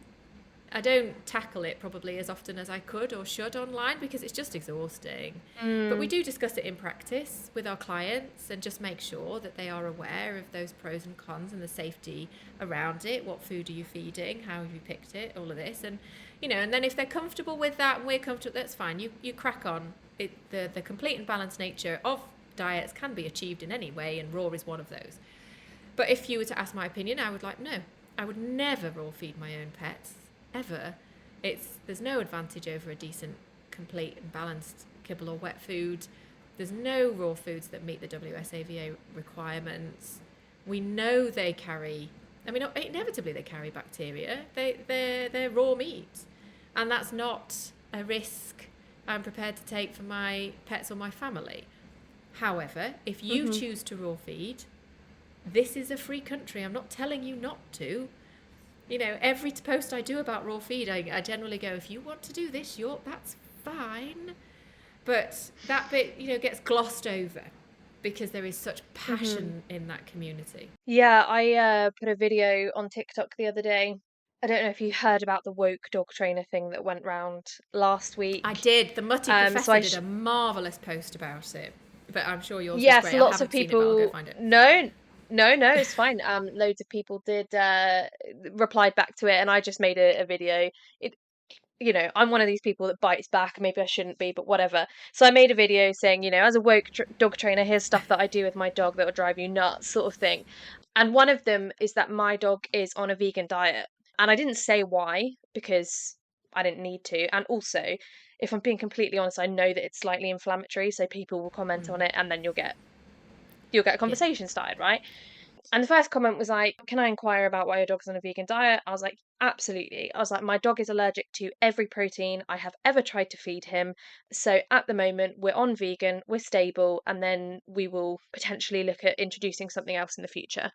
S2: I don't tackle it probably as often as I could or should online, because it's just exhausting. But we do discuss it in practice with our clients and just make sure that they are aware of those pros and cons and the safety around it. What food are you feeding? How have you picked it? All of this. And and then if they're comfortable with that and we're comfortable, that's fine. You crack on. The complete and balanced nature of diets can be achieved in any way, and raw is one of those. But if you were to ask my opinion, I would never raw feed my own pets, ever. There's no advantage over a decent, complete and balanced kibble or wet food. There's no raw foods that meet the WSAVA requirements. We know they carry, inevitably they carry bacteria. They're raw meat, and that's not a risk I'm prepared to take for my pets or my family. However, if you choose to raw feed, this is a free country. I'm not telling you not to. Every post I do about raw feed, I generally go, if you want to do this, that's fine. But that bit, gets glossed over because there is such passion in that community.
S1: Yeah, I put a video on TikTok the other day. I don't know if you heard about the woke dog trainer thing that went round last week.
S2: I did. The Mutty Professor did a marvellous post about it. But I'm sure yours was great.
S1: Lots of people.
S2: I'll go find it.
S1: No, it's fine. Loads of people did replied back to it, and I just made a video. I'm one of these people that bites back. Maybe I shouldn't be, but whatever. So I made a video saying, as a woke dog trainer, here's stuff that I do with my dog that will drive you nuts, sort of thing. And one of them is that my dog is on a vegan diet. And I didn't say why, because I didn't need to. And also, if I'm being completely honest, I know that it's slightly inflammatory, so people will comment on it, and then you'll get a
S2: Yeah.
S1: conversation started, right? And the first comment was like, "Can I inquire about why your dog's on a vegan diet?" I was like, "Absolutely." I was like, "My dog is allergic to every protein I have ever tried to feed him. So at the moment, we're on vegan, we're stable, and then we will potentially look at introducing something else in the future."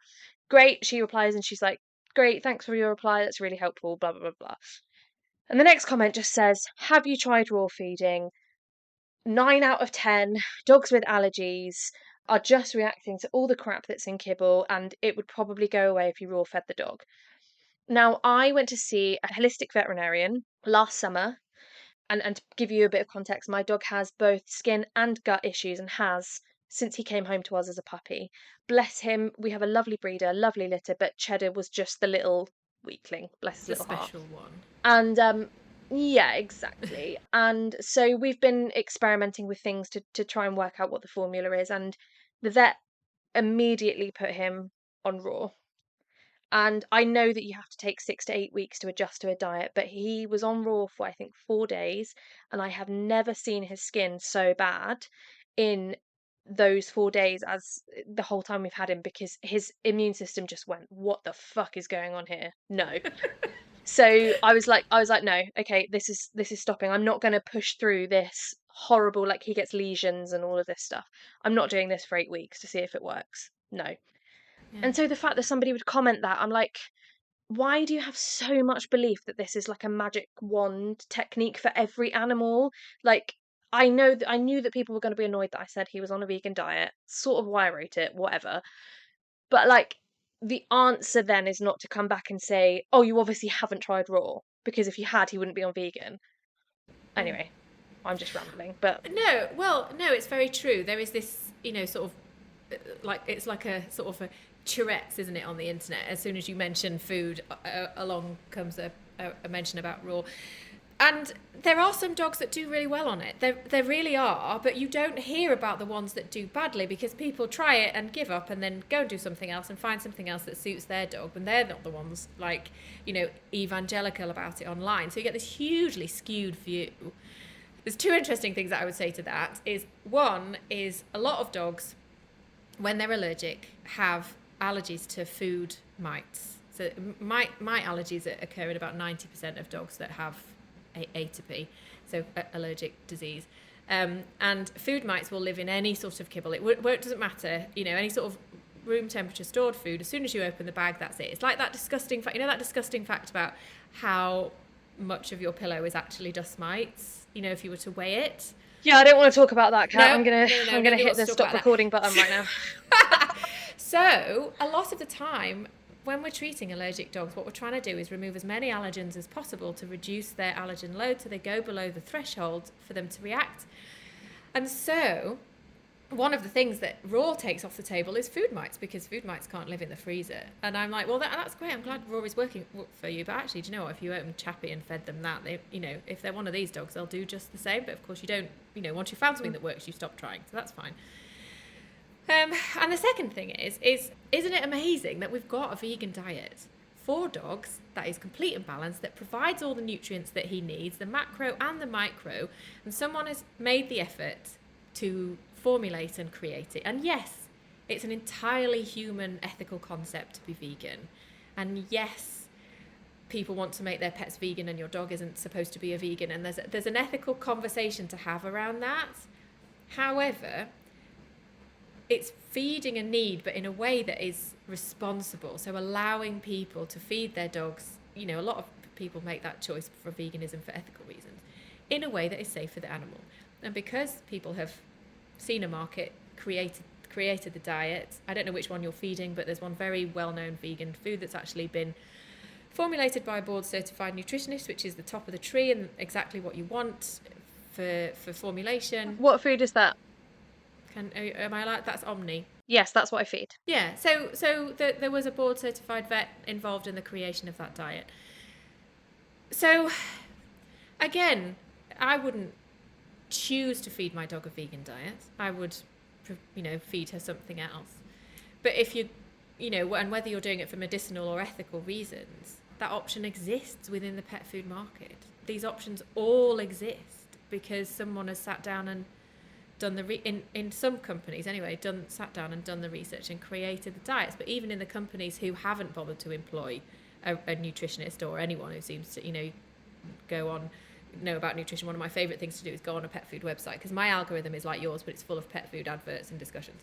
S1: Great. She replies and she's like, "Great, thanks for your reply. That's really helpful, blah, blah, blah, blah." And the next comment just says, "Have you tried raw feeding? 9 out of 10 dogs with allergies are just reacting to all the crap that's in kibble, and it would probably go away if you raw fed the dog." Now, I went to see a holistic veterinarian last summer, and to give you a bit of context, my dog has both skin and gut issues and has since he came home to us as a puppy. Bless him, we have a lovely breeder, lovely litter, but Cheddar was just the little weakling, bless his
S2: The
S1: little heart.
S2: special one.
S1: And yeah, exactly. And so we've been experimenting with things to try and work out what the formula is. And the vet immediately put him on raw. And I know that you have to take 6 to 8 weeks to adjust to a diet, but he was on raw for I think 4 days, and I have never seen his skin so bad in those 4 days as the whole time we've had him, because his immune system just went, "What the fuck is going on here? No." So I was like, "No, okay, this is stopping. I'm not gonna push through this horrible, like, he gets lesions and all of this stuff. I'm not doing this for 8 weeks to see if it works. No."
S2: Yeah.
S1: And so the fact that somebody would comment that, I'm like, why do you have so much belief that this is like a magic wand technique for every animal? Like, I knew that people were going to be annoyed that I said he was on a vegan diet, sort of why I wrote it, whatever. But like, the answer then is not to come back and say, "Oh, you obviously haven't tried raw," because if you had, he wouldn't be on vegan.
S2: Yeah.
S1: Anyway, I'm just rambling, but
S2: No, well, no, it's very true. There is this, sort of like it's like a sort of a Tourette's, isn't it, on the internet? As soon as you mention food, along comes a mention about raw. And there are some dogs that do really well on it. There really are, but you don't hear about the ones that do badly because people try it and give up and then go and do something else and find something else that suits their dog, and they're not the ones like, evangelical about it online. So you get this hugely skewed view. There's two interesting things that I would say to that. One is a lot of dogs, when they're allergic, have allergies to food mites. So mite allergies occur in about 90% of dogs that have atopy, so allergic disease. And food mites will live in any sort of kibble. It doesn't matter, any sort of room temperature stored food. As soon as you open the bag, that's it. It's like that disgusting fact, that disgusting fact about how much of your pillow is actually dust mites, if you were to weigh it.
S1: yeah, I don't want to talk about that, Kat.
S2: No,
S1: I'm gonna
S2: no,
S1: hit the stop recording button right now.
S2: So a lot of the time when we're treating allergic dogs, what we're trying to do is remove as many allergens as possible to reduce their allergen load so they go below the threshold for them to react. And so one of the things that raw takes off the table is food mites, because food mites can't live in the freezer. And I'm like, well, that's great. I'm glad raw is working for you. But actually, do you know what? If you opened Chappie and fed them that, they, if they're one of these dogs, they'll do just the same. But of course, you don't, once you've found something that works, you stop trying. So that's fine. And the second thing is isn't it amazing that we've got a vegan diet for dogs that is complete and balanced, that provides all the nutrients that he needs, the macro and the micro, and someone has made the effort to formulate and create it. And yes, it's an entirely human, ethical concept to be vegan. And yes, people want to make their pets vegan and your dog isn't supposed to be a vegan. And there's an ethical conversation to have around that. However, it's feeding a need, but in a way that is responsible. So allowing people to feed their dogs, a lot of people make that choice for veganism for ethical reasons, in a way that is safe for the animal. And because people have seen a market, created the diet, I don't know which one you're feeding, but there's one very well-known vegan food that's actually been formulated by a board certified nutritionist, which is the top of the tree and exactly what you want for formulation.
S1: What food is that?
S2: Am I like, that's Omni?
S1: Yes, that's what I feed.
S2: Yeah, so there was a board certified vet involved in the creation of that diet. So again, I wouldn't choose to feed my dog a vegan diet. I would, feed her something else. But if you, and whether you're doing it for medicinal or ethical reasons, that option exists within the pet food market these options all exist because someone has sat down and done in some companies anyway, sat down and done the research and created the diets. But even in the companies who haven't bothered to employ a nutritionist or anyone who seems to, go on, know about nutrition, one of my favourite things to do is go on a pet food website, because my algorithm is like yours, but it's full of pet food adverts and discussions,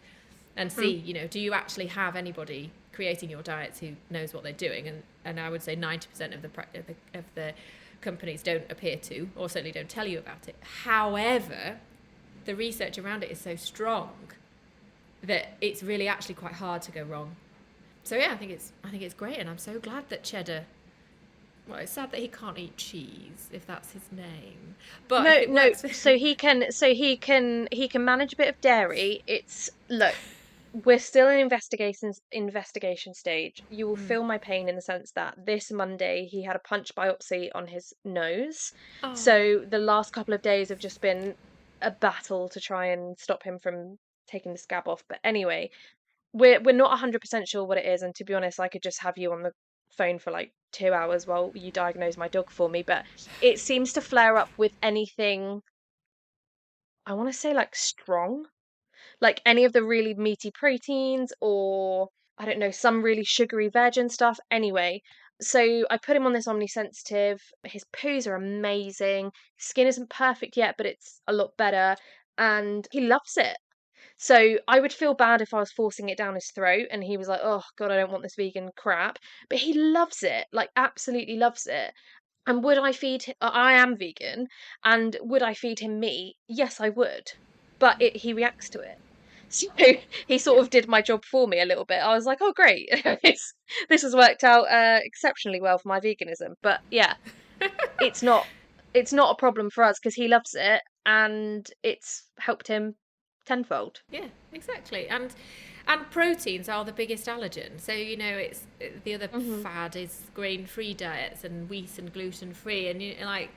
S2: and see, do you actually have anybody creating your diets who knows what they're doing? And I would say 90% of the companies don't appear to, or certainly don't tell you about it. However, the research around it is so strong that it's really actually quite hard to go wrong. So yeah, I think it's great, and I'm so glad that Cheddar. Well, it's sad that he can't eat cheese, if that's his name. But
S1: no. So he can manage a bit of dairy. Look, we're still in investigation stage. You will feel my pain in the sense that this Monday he had a punch biopsy on his nose.
S2: Oh.
S1: So the last couple of days have just been a battle to try and stop him from taking the scab off. But anyway, we're not 100% sure what it is, and to be honest, I could just have you on the phone for like 2 hours while you diagnose my dog for me. But it seems to flare up with anything, I want to say, like strong, like any of the really meaty proteins, or I don't know, some really sugary veg and stuff. Anyway, so I put him on this omnisensitive. His poos are amazing. His skin isn't perfect yet, but it's a lot better, and he loves it. So I would feel bad if I was forcing it down his throat and he was like, "Oh God, I don't want this vegan crap." But he loves it, like absolutely loves it. And would I feed him? I am vegan, and would I feed him meat? Yes, I would. But he reacts to it. So he sort of did my job for me a little bit. I was like, "Oh great, this has worked out exceptionally well for my veganism." But yeah, it's not a problem for us because he loves it and it's helped him tenfold.
S2: Yeah, exactly. And proteins are the biggest allergen. So it's the other fad is grain-free diets and wheat and gluten-free, and like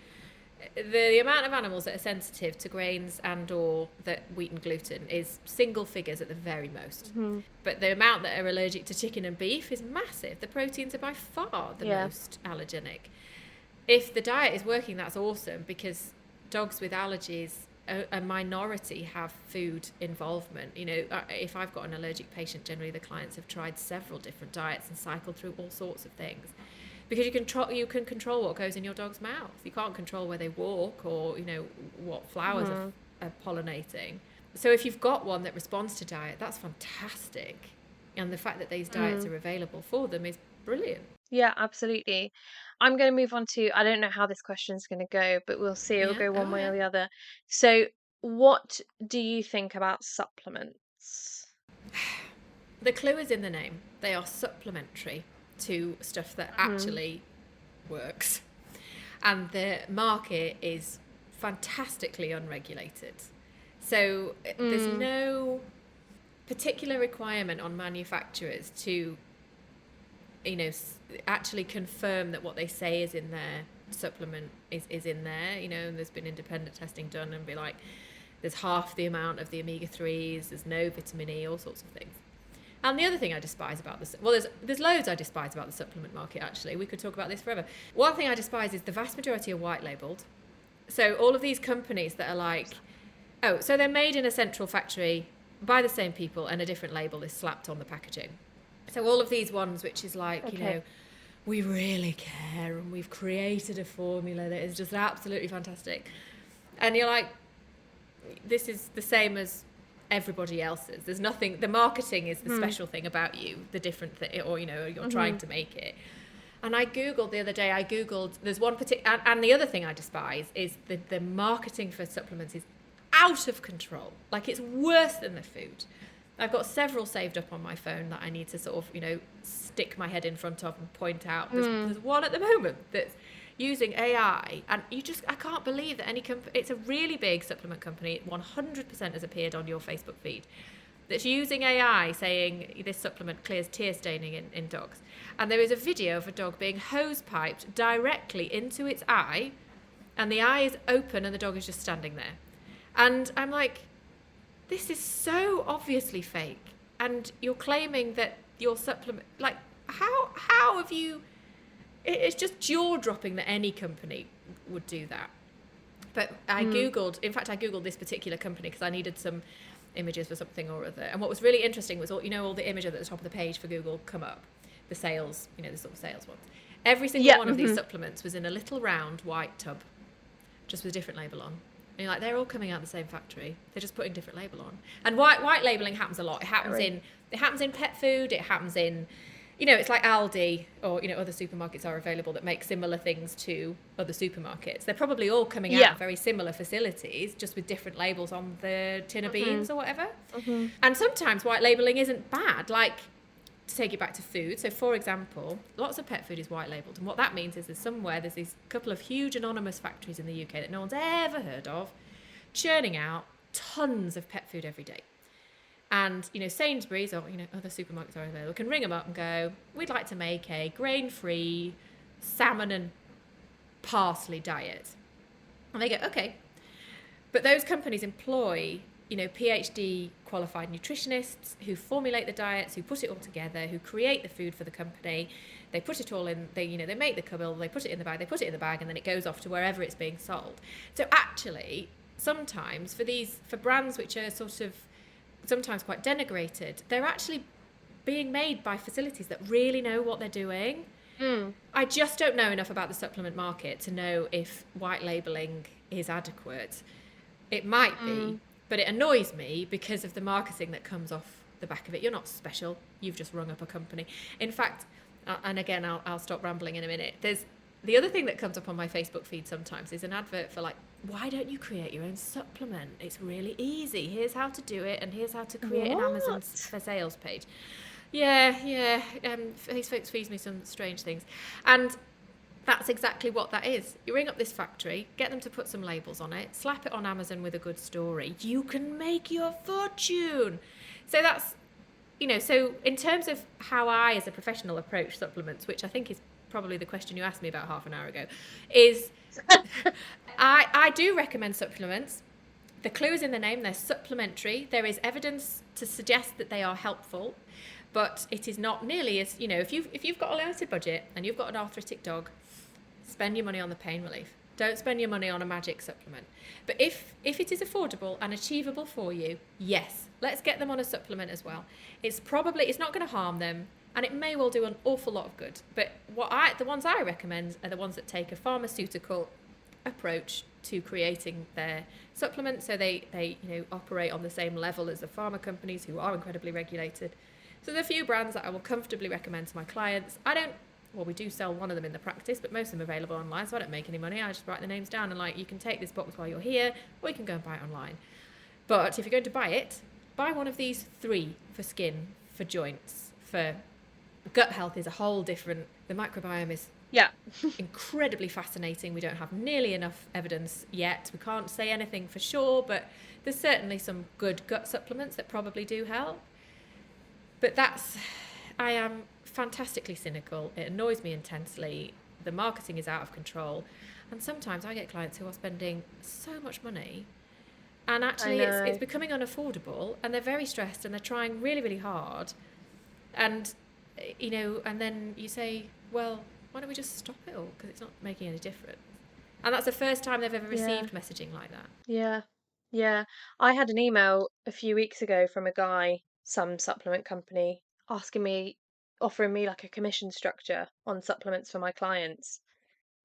S2: the amount of animals that are sensitive to grains and or that wheat and gluten is single figures at the very most. But the amount that are allergic to chicken and beef is massive. The proteins are by far the most allergenic. If the diet is working, that's awesome, because dogs with allergies, a minority have food involvement. If I've got an allergic patient, generally the clients have tried several different diets and cycled through all sorts of things, because you can control what goes in your dog's mouth. You can't control where they walk or what flowers are pollinating. So if you've got one that responds to diet, that's fantastic, and the fact that these diets are available for them is brilliant.
S1: Yeah, absolutely. I'm going to move on to, I don't know how this question's going to go, but we'll see. It'll go one way or the other. So, what do you think about supplements?
S2: The clue is in the name. They are supplementary to stuff that actually works. And the market is fantastically unregulated. So there's no particular requirement on manufacturers to actually confirm that what they say is in their supplement is in there, and there's been independent testing done and be like, there's half the amount of the omega-3s, there's no vitamin E, all sorts of things. And the other thing I despise about this, well, there's loads I despise about the supplement market, actually. We could talk about this forever. One thing I despise is the vast majority are white labelled. So all of these companies that are like, oh, so they're made in a central factory by the same people and a different label is slapped on the packaging. So all of these ones, which is like, we really care and we've created a formula that is just absolutely fantastic. And you're like, this is the same as everybody else's. There's nothing, the marketing is the special thing about you, the different thing, or, you're trying to make it. And I Googled the other day, there's one particular, and the other thing I despise is the marketing for supplements is out of control. Like, it's worse than the food. I've got several saved up on my phone that I need to sort of, stick my head in front of and point out. There's one at the moment that's using AI, and I can't believe that any company, it's a really big supplement company, 100% has appeared on your Facebook feed, that's using AI saying this supplement clears tear staining in dogs. And there is a video of a dog being hose piped directly into its eye, and the eye is open and the dog is just standing there. And I'm like, this is so obviously fake, and you're claiming that your supplement, like, how have you it's just jaw-dropping that any company would do that. But I Googled this particular company because I needed some images for something or other. And what was really interesting was all the images at the top of the page for Google come up, the sales, the sort of sales ones. Every single
S1: Yeah.
S2: one of these supplements was in a little round white tub, just with a different label on. And you're like, they're all coming out of the same factory. They're just putting different label on. And white labeling happens a lot. It happens in pet food. It happens in, it's like Aldi or other supermarkets are available that make similar things to other supermarkets. They're probably all coming out of very similar facilities, just with different labels on the tin of beans or whatever. And sometimes white labeling isn't bad. Like, to take it back to food, so for example, lots of pet food is white labelled, and what that means is there's these couple of huge anonymous factories in the UK that no one's ever heard of, churning out tons of pet food every day. And Sainsbury's or other supermarkets are available, can ring them up and go, we'd like to make a grain-free salmon and parsley diet, and they go, okay. But those companies employ PhD qualified nutritionists who formulate the diets, who put it all together, who create the food for the company. They put it all in, they make the cubbill, they put it in the bag, and then it goes off to wherever it's being sold. So actually, sometimes for brands which are sort of sometimes quite denigrated, they're actually being made by facilities that really know what they're doing. I just don't know enough about the supplement market to know if white labelling is adequate. It might be, but it annoys me because of the marketing that comes off the back of it. You're not special. You've just rung up a company. In fact, and again, I'll stop rambling in a minute. There's the other thing that comes up on my Facebook feed sometimes is an advert for, like, why don't you create your own supplement? It's really easy. Here's how to do it, and here's how to create an Amazon for sales page. Yeah. Facebook feeds me some strange things. And that's exactly what that is. You ring up this factory, get them to put some labels on it, slap it on Amazon with a good story. You can make your fortune. So that's, so in terms of how I, as a professional, approach supplements, which I think is probably the question you asked me about half an hour ago, is I do recommend supplements. The clue is in the name. They're supplementary. There is evidence to suggest that they are helpful, but it is not nearly as, if you've got a limited budget and you've got an arthritic dog, spend your money on the pain relief. Don't spend your money on a magic supplement. But if it is affordable and achievable for you, yes, let's get them on a supplement as well. It's not going to harm them, and it may well do an awful lot of good. But the ones I recommend are the ones that take a pharmaceutical approach to creating their supplements, so they operate on the same level as the pharma companies, who are incredibly regulated. So there are a few brands that I will comfortably recommend to my clients. We do sell one of them in the practice, but most of them are available online, so I don't make any money. I just write the names down and, you can take this box while you're here, or you can go and buy it online. But if you're going to buy it, buy one of these 3 for skin, for joints, for gut health is a whole different. The microbiome is incredibly fascinating. We don't have nearly enough evidence yet. We can't say anything for sure, but there's certainly some good gut supplements that probably do help. But I am fantastically cynical. It annoys me intensely. The marketing is out of control. And sometimes I get clients who are spending so much money, and actually it's becoming unaffordable, and they're very stressed, and they're trying really, really hard. And, and then you say, well, why don't we just stop it all? Because it's not making any difference. And that's the first time they've ever received messaging like that.
S1: Yeah. I had an email a few weeks ago from a guy, some supplement company, offering me like a commission structure on supplements for my clients.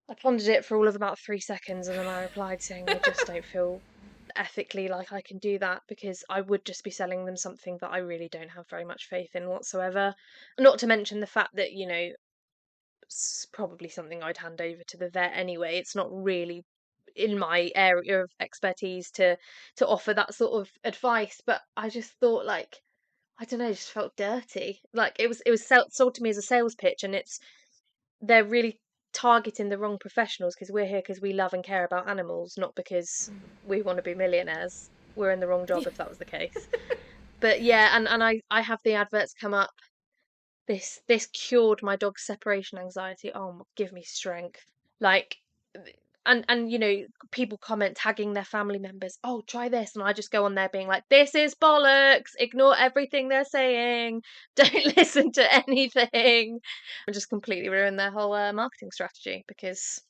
S1: I pondered it for all of about 3 seconds, and then I replied saying I just don't feel ethically like I can do that, because I would just be selling them something that I really don't have very much faith in whatsoever. Not to mention the fact that, it's probably something I'd hand over to the vet anyway. It's not really in my area of expertise to offer that sort of advice, but I just thought, like, I don't know, it just felt dirty. Like, it was sold to me as a sales pitch, and they're really targeting the wrong professionals, because we're here because we love and care about animals, not because we want to be millionaires. We're in the wrong job if that was the case. But yeah, and I have the adverts come up. This cured my dog's separation anxiety. Oh, give me strength. Like, and you know, people comment tagging their family members, oh, try this, and I just go on there being like, this is bollocks, ignore everything they're saying, don't listen to anything, and just completely ruin their whole marketing strategy, because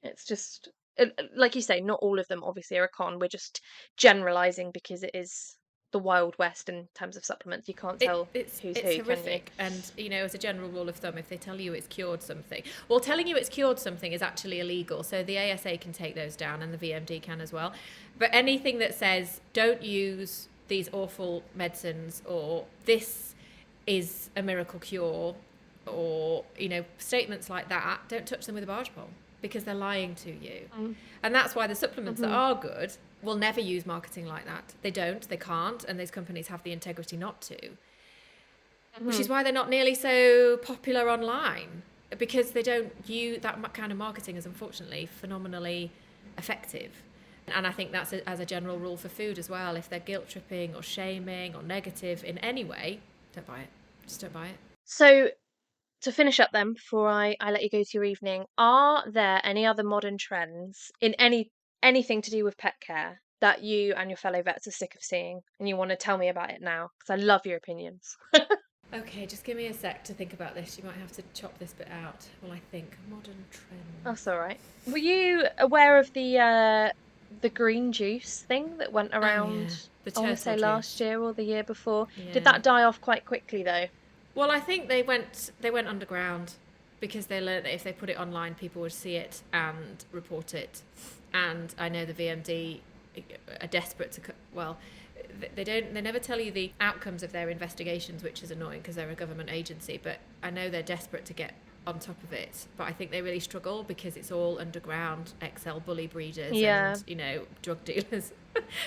S1: it's just like you say, not all of them obviously are a con. We're just generalizing because it is the Wild West in terms of supplements. You can't tell who's
S2: It's
S1: who, can you?
S2: horrific. And, you know, as a general rule of thumb, if they tell you it's cured something, well, telling you it's cured something is actually illegal. So the ASA can take those down, and the VMD can as well. But anything that says don't use these awful medicines, or this is a miracle cure, or, you know, statements like that, don't touch them with a barge pole, because they're lying to you. And that's why the supplements that are good will never use marketing like that. They don't, they can't, and these companies have the integrity not to. Which is why they're not nearly so popular online, because they don't use that kind of marketing is unfortunately phenomenally effective. And I think that's as a general rule for food as well. If they're guilt tripping or shaming or negative in any way, don't buy it. Just don't buy it.
S1: So, to finish up then, before I let you go to your evening, are there any other modern trends in anything to do with pet care that you and your fellow vets are sick of seeing, and you want to tell me about it now? Because I love your opinions.
S2: Okay, just give me a sec to think about this. You might have to chop this bit out while I think. Modern trends.
S1: That's all right. Were you aware of the green juice thing that went around?
S2: The
S1: I want to say
S2: turtle
S1: last
S2: juice.
S1: year or the year before.
S2: Yeah.
S1: Did that die off quite quickly though?
S2: Well, I think they went underground, because they learned that if they put it online, people would see it and report it. And I know the VMD are desperate to they never tell you the outcomes of their investigations, which is annoying because they're a government agency, but I know they're desperate to get on top of it. But I think they really struggle because it's all underground XL bully breeders and, you know, drug dealers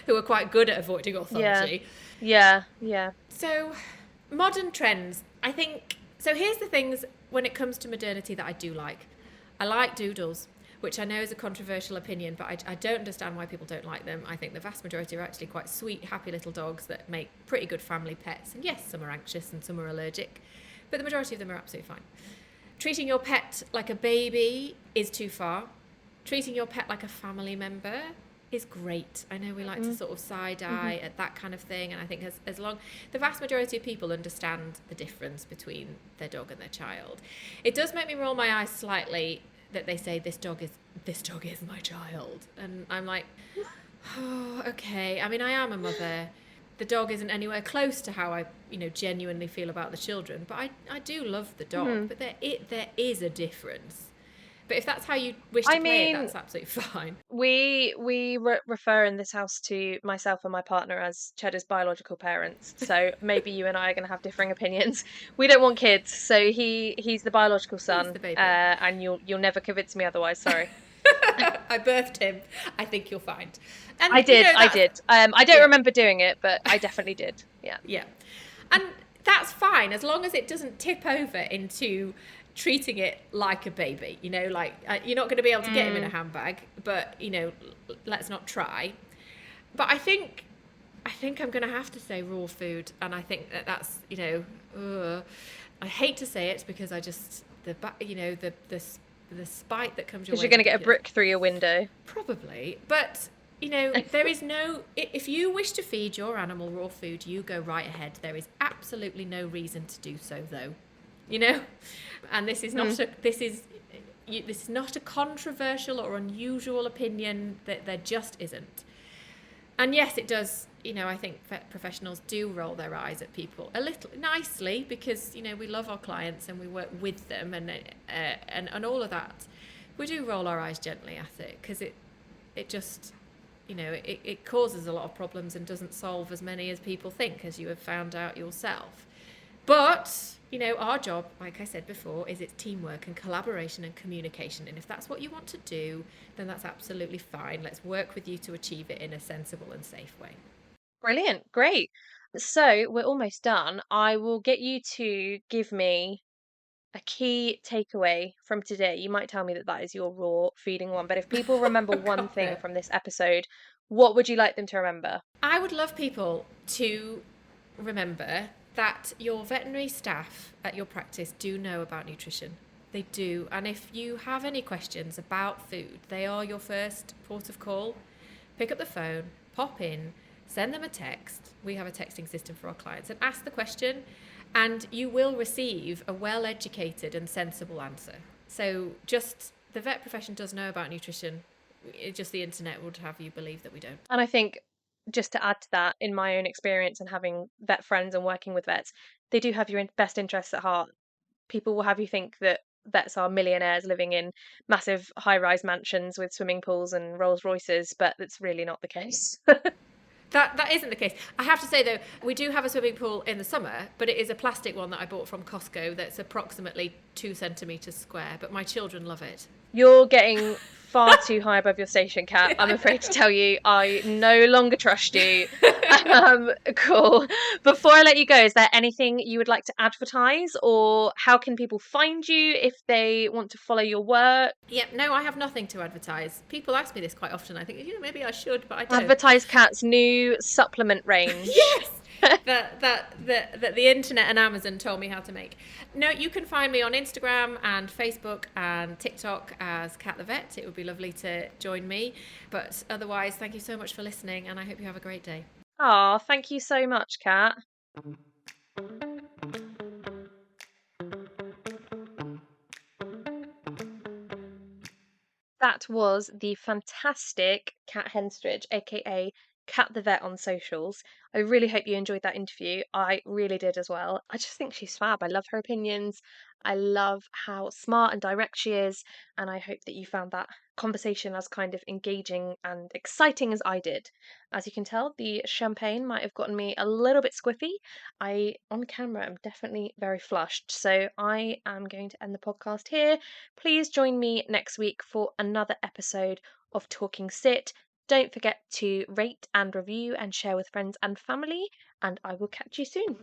S2: who are quite good at avoiding authority.
S1: Yeah.
S2: So, modern trends, I think. So here's the things when it comes to modernity that I do like. I like doodles, which I know is a controversial opinion, but I don't understand why people don't like them. I think the vast majority are actually quite sweet, happy little dogs that make pretty good family pets. And yes, some are anxious and some are allergic, but the majority of them are absolutely fine. Treating your pet like a baby is too far. Treating your pet like a family member is great. I know we like to sort of side-eye at that kind of thing, and I think as long the vast majority of people understand the difference between their dog and their child. It does make me roll my eyes slightly that they say this dog is my child, and I'm like, oh, okay. I mean, I am a mother. The dog isn't anywhere close to how I, you know, genuinely feel about the children, but I do love the dog. But there is a difference. But if that's how you wish to play it, that's absolutely fine.
S1: We refer in this house to myself and my partner as Cheddar's biological parents. So maybe you and I are going to have differing opinions. We don't want kids, so he's the biological son,
S2: He's the baby.
S1: and you'll never convince me otherwise. Sorry.
S2: I birthed him. I think you'll find. And
S1: I did. I don't remember doing it, but I definitely did. Yeah.
S2: Yeah, and that's fine as long as it doesn't tip over into treating it like a baby, you know, like you're not going to be able to get him in a handbag, but, you know, let's not try. But I think I'm going to have to say raw food, and I think that's, you know, I hate to say it because I just the spite that comes your way.
S1: Because you're going to get a brick through your window.
S2: Probably, but you know, there is no. If you wish to feed your animal raw food, you go right ahead. There is absolutely no reason to do so, though. You know, and this is not this is not a controversial or unusual opinion. That there just isn't. And yes, it does. You know, I think vet professionals do roll their eyes at people a little nicely because, you know, we love our clients and we work with them and all of that. We do roll our eyes gently at it because it just, you know, it causes a lot of problems and doesn't solve as many as people think, as you have found out yourself. But, you know, our job, like I said before, is it's teamwork and collaboration and communication. And if that's what you want to do, then that's absolutely fine. Let's work with you to achieve it in a sensible and safe way.
S1: Brilliant. Great. So we're almost done. I will get you to give me a key takeaway from today. You might tell me that is your raw feeding one, but if people remember one thing from this episode, what would you like them to remember?
S2: I would love people to remember that your veterinary staff at your practice do know about nutrition. They do. And if you have any questions about food, they are your first port of call. Pick up the phone, pop in, send them a text. We have a texting system for our clients, and ask the question, and you will receive a well educated and sensible answer. So, just the vet profession does know about nutrition. Just the internet would have you believe that we don't.
S1: And I think, just to add to that, in my own experience and having vet friends and working with vets, they do have your best interests at heart. People will have you think that vets are millionaires living in massive high-rise mansions with swimming pools and Rolls Royces, but that's really not the case.
S2: That isn't the case. I have to say though, we do have a swimming pool in the summer, but it is a plastic one that I bought from Costco that's approximately 2 centimeters square. But my children love it.
S1: You're getting far too high above your station, Kat. I'm afraid to tell you, I no longer trust you. Cool. Before I let you go, is there anything you would like to advertise, or how can people find you if they want to follow your work?
S2: Yep, no, I have nothing to advertise. People ask me this quite often. I think, maybe I should, but I don't.
S1: Advertise Kat's new supplement range.
S2: Yes! that the internet and Amazon told me how to make. No, you can find me on Instagram and Facebook and TikTok as Cat the Vet. It would be lovely to join me. But otherwise, thank you so much for listening, and I hope you have a great day.
S1: Oh, thank you so much, Kat. That was the fantastic Cat Henstridge, aka Cat the Vet on socials. I really hope you enjoyed that interview. I really did as well. I just think she's fab. I love her opinions. I love how smart and direct she is. And I hope that you found that conversation as kind of engaging and exciting as I did. As you can tell, the champagne might have gotten me a little bit squiffy. On camera, am definitely very flushed. So I am going to end the podcast here. Please join me next week for another episode of Talking Sit. Don't forget to rate and review and share with friends and family, and I will catch you soon.